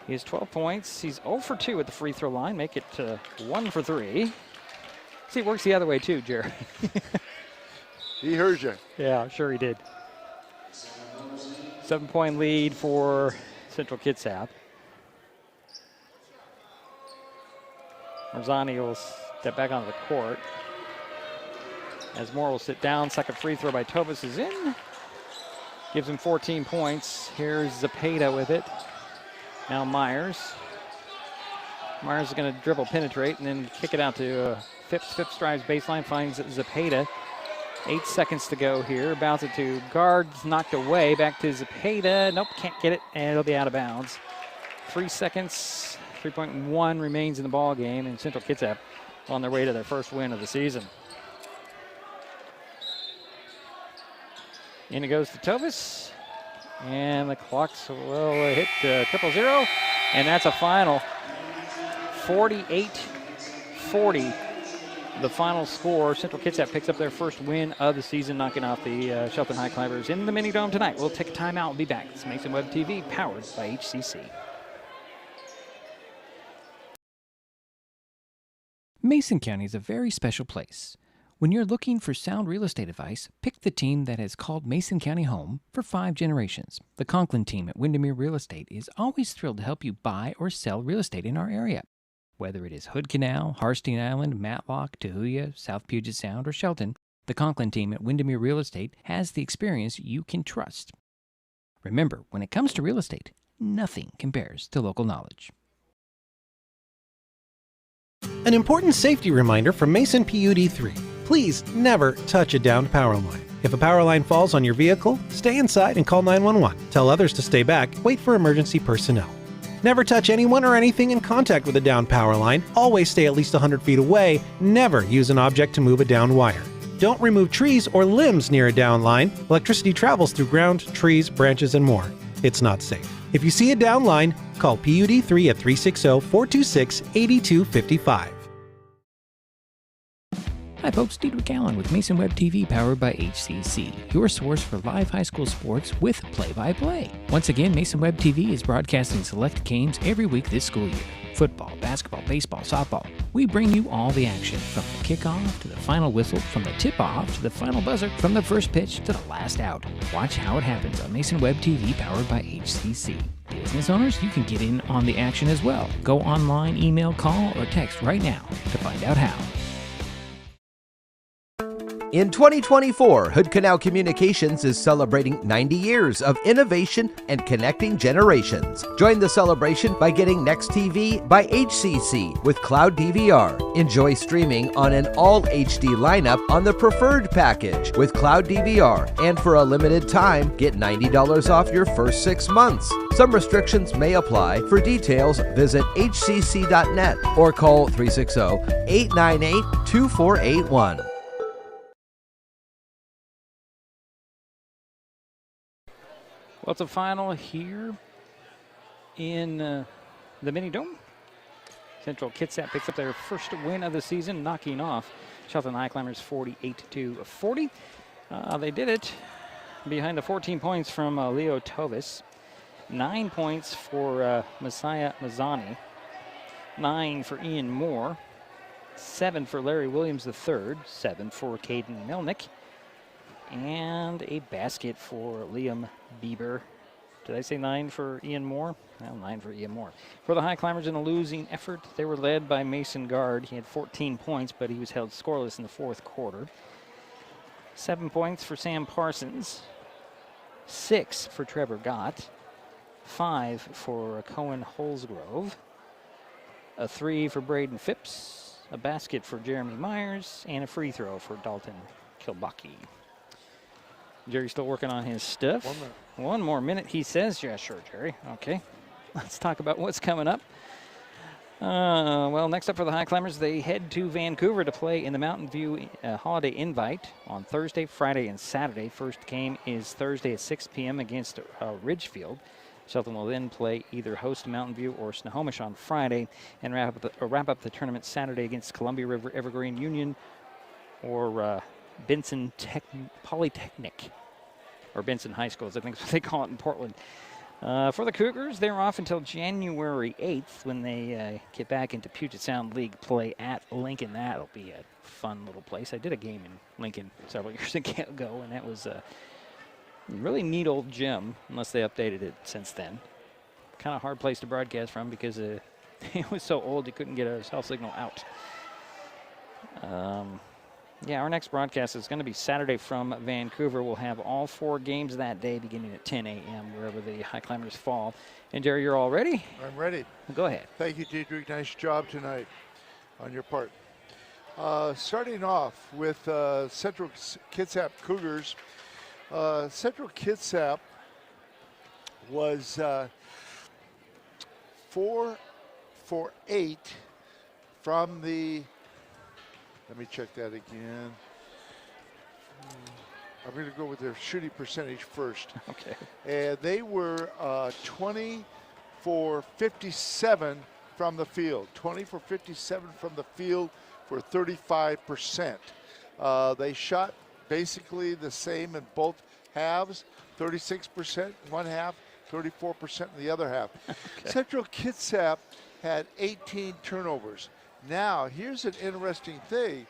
He has 12 points. He's 0 for 2 at the free throw line. Make it 1 for 3. See, it works the other way too, Jerry. He heard you. Yeah, sure he did. 7-point lead for Central Kitsap. Marzani will step back onto the court. As Moore will sit down, second free throw by Tovis is in. Gives him 14 points. Here's Zepeda with it. Now Myers. Myers is going to dribble, penetrate, and then kick it out to Phipps. Phipps drives baseline, finds Zepeda. 8 seconds to go here. Bounce it to guards, knocked away. Back to Zepeda. Nope, can't get it, and it'll be out of bounds. 3 seconds. 3.1 remains in the ball game, and Central Kitsap on their way to their first win of the season. In it goes to Tovis, and the clocks will hit 000, and that's a final. 48-40, the final score. Central Kitsap picks up their first win of the season, knocking off the Shelton Highclimbers in the Mini Dome tonight. We'll take a timeout and be back. It's Mason Web TV, powered by HCC. Mason County is a very special place. When you're looking for sound real estate advice, pick the team that has called Mason County home for 5 generations. The Conklin team at Windermere Real Estate is always thrilled to help you buy or sell real estate in our area. Whether it is Hood Canal, Harstein Island, Matlock, Tahuya, South Puget Sound, or Shelton, the Conklin team at Windermere Real Estate has the experience you can trust. Remember, when it comes to real estate, nothing compares to local knowledge. An important safety reminder from Mason PUD3. Please never touch a downed power line. If a power line falls on your vehicle, stay inside and call 911. Tell others to stay back. Wait for emergency personnel. Never touch anyone or anything in contact with a downed power line. Always stay at least 100 feet away. Never use an object to move a downed wire. Don't remove trees or limbs near a downed line. Electricity travels through ground, trees, branches, and more. It's not safe. If you see a downed line, call PUD3 at 360-426-8255. Hi folks, Diedrich Allen with Mason Web TV powered by HCC, your source for live high school sports with play-by-play. Once again, Mason Web TV is broadcasting select games every week this school year. Football, basketball, baseball, softball. We bring you all the action, from the kickoff to the final whistle, from the tip-off to the final buzzer, from the first pitch to the last out. Watch how it happens on Mason Web TV powered by HCC. Business owners, you can get in on the action as well. Go online, email, call, or text right now to find out how. In 2024, Hood Canal Communications is celebrating 90 years of innovation and connecting generations. Join the celebration by getting Next TV by HCC with Cloud DVR. Enjoy streaming on an all HD lineup on the preferred package with Cloud DVR. And for a limited time, get $90 off your first 6 months. Some restrictions may apply. For details, visit hcc.net or call 360-898-2481. Well, it's a final here in the Mini Dome. Central Kitsap picks up their first win of the season, knocking off Shelton Highclimbers 48-40. They did it behind the 14 points from Leo Tovis, 9 points for Messiah Mazzani, 9 for Ian Moore, 7 for Larry Williams III, 7 for Caden Melnick, and a basket for Liam Bieber. Did I say 9 for Ian Moore? Well, 9 for Ian Moore. For the Highclimbers in a losing effort, they were led by Mason Guard. He had 14 points, but he was held scoreless in the fourth quarter. 7 points for Sam Parsons, 6 for Trevor Gott, 5 for Cohen Holsgrove, a 3 for Braden Phipps, a basket for Jeremy Myers, and a free throw for Dalton Kilbucky. Jerry's still working on his stuff. 1 minute. 1 more minute, he says. Yeah, sure, Jerry. Okay. Let's talk about what's coming up. Well, next up for the Highclimbers, they head to Vancouver to play in the Mountain View Holiday Invite on Thursday, Friday, and Saturday. First game is Thursday at 6 p.m. against Ridgefield. Shelton will then play either host Mountain View or Snohomish on Friday and wrap up the tournament Saturday against Columbia River Evergreen Union or Benson Polytechnic, or Benson High Schools, I think is what they call it in Portland. For the Cougars, they're off until January 8th when they get back into Puget Sound League play at Lincoln. That'll be a fun little place. I did a game in Lincoln several years ago, and that was a really neat old gym, unless they updated it since then. Kind of hard place to broadcast from because it was so old you couldn't get a cell signal out. Yeah, our next broadcast is going to be Saturday from Vancouver. We'll have all 4 games that day beginning at 10 a.m. wherever the Highclimbers fall. And Jerry, you're all ready? I'm ready. Go ahead. Thank you, Diedrich. Nice job tonight on your part. Starting off with Central Kitsap Cougars. Central Kitsap was 4 for 8 from the... Let me check that again. I'm going to go with their shooting percentage first. Okay. And they were 20 for 57 from the field. 20 for 57 from the field for 35%. They shot basically the same in both halves, 36% in one half, 34% in the other half. Okay. Central Kitsap had 18 turnovers. Now, here's an interesting thing.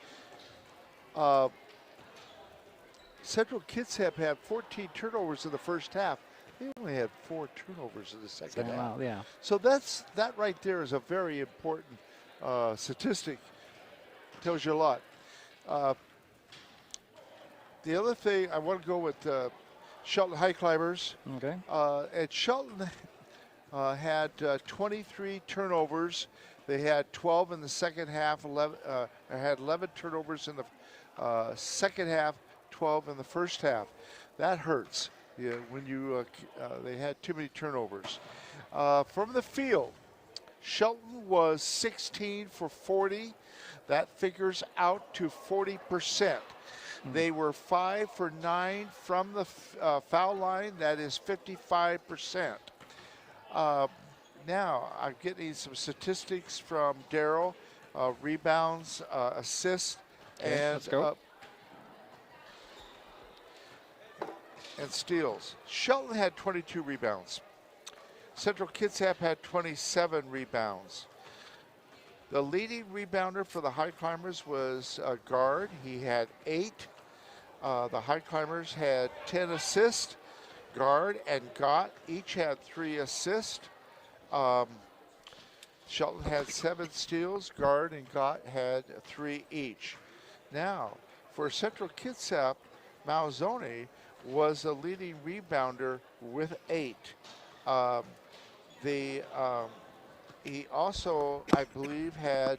Central Kitsap had 14 turnovers in the first half. They only had 4 turnovers in the second half. Wow, yeah. So that right there is a very important statistic. Tells you a lot. The other thing, I want to go with Shelton Highclimbers. Okay. And Shelton had 23 turnovers. They had 12 in the second half. 11 turnovers in the second half, 12 in the first half. That hurts. Yeah, when they had too many turnovers. From the field, Shelton was 16 for 40. That figures out to 40%. They were 5 for 9 from the foul line. That is 55%. Now, I'm getting some statistics from Daryl. Rebounds, assists, okay, let's go. And steals. Shelton had 22 rebounds. Central Kitsap had 27 rebounds. The leading rebounder for the Highclimbers was Guard. He had 8. The Highclimbers had 10 assists. Guard and Gott each had 3 assists. Shelton had 7 steals. Guard and Gott had 3 each. Now, for Central Kitsap, Malzone was the leading rebounder with 8. He also, I believe, had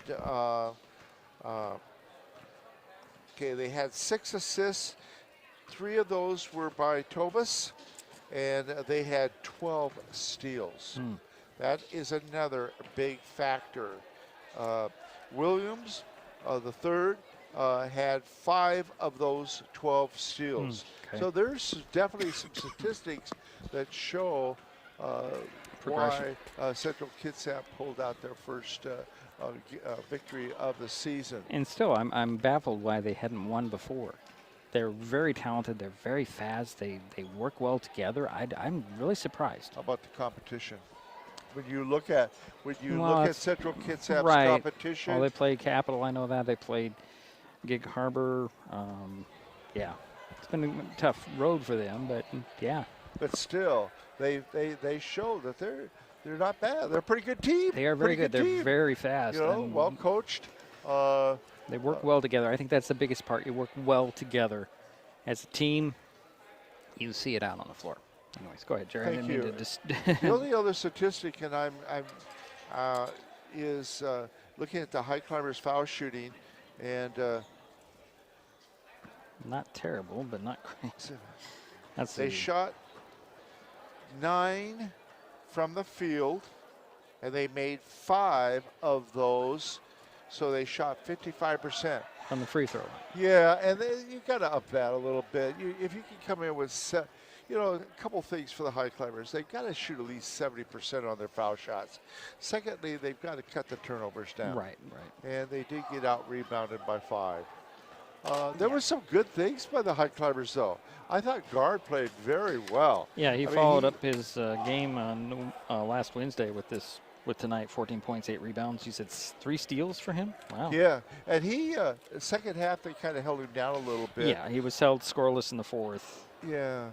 they had 6 assists. 3 of those were by Tobas, and they had 12 steals. That is another big factor. Williams, the third, had 5 of those 12 steals. Okay. So there's definitely some statistics that show why Central Kitsap pulled out their first victory of the season. And still, I'm baffled why they hadn't won before. They're very talented. They're very fast. They work well together. I'm really surprised. How about the competition? When you look at Central Kitsap's right. competition, Well, they played Capital. I know that they played Gig Harbor. Yeah, it's been a tough road for them, but yeah. But still, they show that they're not bad. They're a pretty good team. They are very good. They're very fast. You know, well coached. They work well together. I think that's the biggest part. You work well together as a team. You see it out on the floor. Anyways, go ahead, Jerry. Thank you. The only other statistic, and is looking at the Highclimbers foul shooting, and not terrible, but not crazy. They shot 9 from the field, and they made 5 of those, so they shot 55%. From the free throw line. Yeah, and you got to up that a little bit. If you can come in with, a couple things for the Highclimbers. They've got to shoot at least 70% on their foul shots. Secondly, they've got to cut the turnovers down. Right. And they did get out-rebounded by 5. There were some good things by the Highclimbers, though. I thought Guard played very well. Yeah, he followed up his game on last Wednesday with tonight, 14 points, 8 rebounds. You said 3 steals for him? Wow. Yeah, and he, second half, they kind of held him down a little bit. Yeah, he was held scoreless in the 4th. Yeah.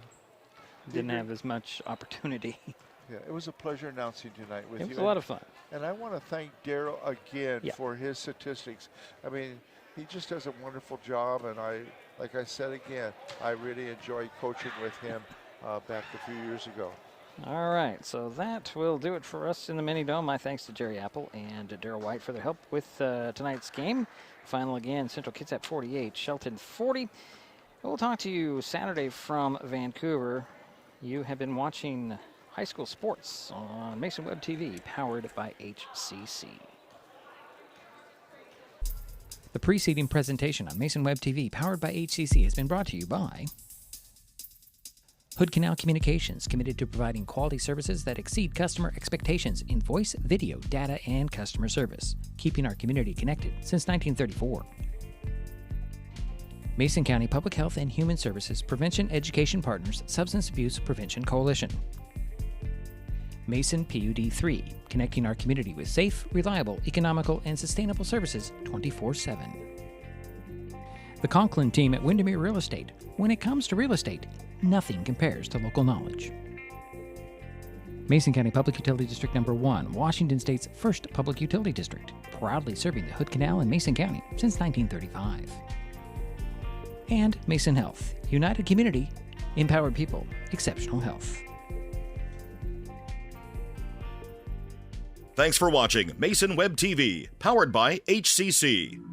Didn't have as much opportunity. Yeah, it was a pleasure announcing tonight with you. It was a lot of fun. And I want to thank Daryl again for his statistics. I mean, he just does a wonderful job, and like I said again, I really enjoyed coaching with him back a few years ago. All right, so that will do it for us in the Mini Dome. My thanks to Jerry Apple and Daryl White for their help with tonight's game. Final again, Central Kitsap 48, Shelton 40. We'll talk to you Saturday from Vancouver. You have been watching high school sports on Mason Web TV, powered by HCC. The preceding presentation on Mason Web TV, powered by HCC, has been brought to you by Hood Canal Communications, committed to providing quality services that exceed customer expectations in voice, video, data, and customer service, keeping our community connected since 1934. Mason County Public Health and Human Services Prevention Education Partners Substance Abuse Prevention Coalition. Mason PUD 3, connecting our community with safe, reliable, economical, and sustainable services 24/7. The Conklin team at Windermere Real Estate. When it comes to real estate, nothing compares to local knowledge. Mason County Public Utility District Number 1, Washington State's first public utility district, proudly serving the Hood Canal in Mason County since 1935. And Mason Health, united community, empowered people, exceptional health. Thanks for watching Mason Web TV, powered by HCC.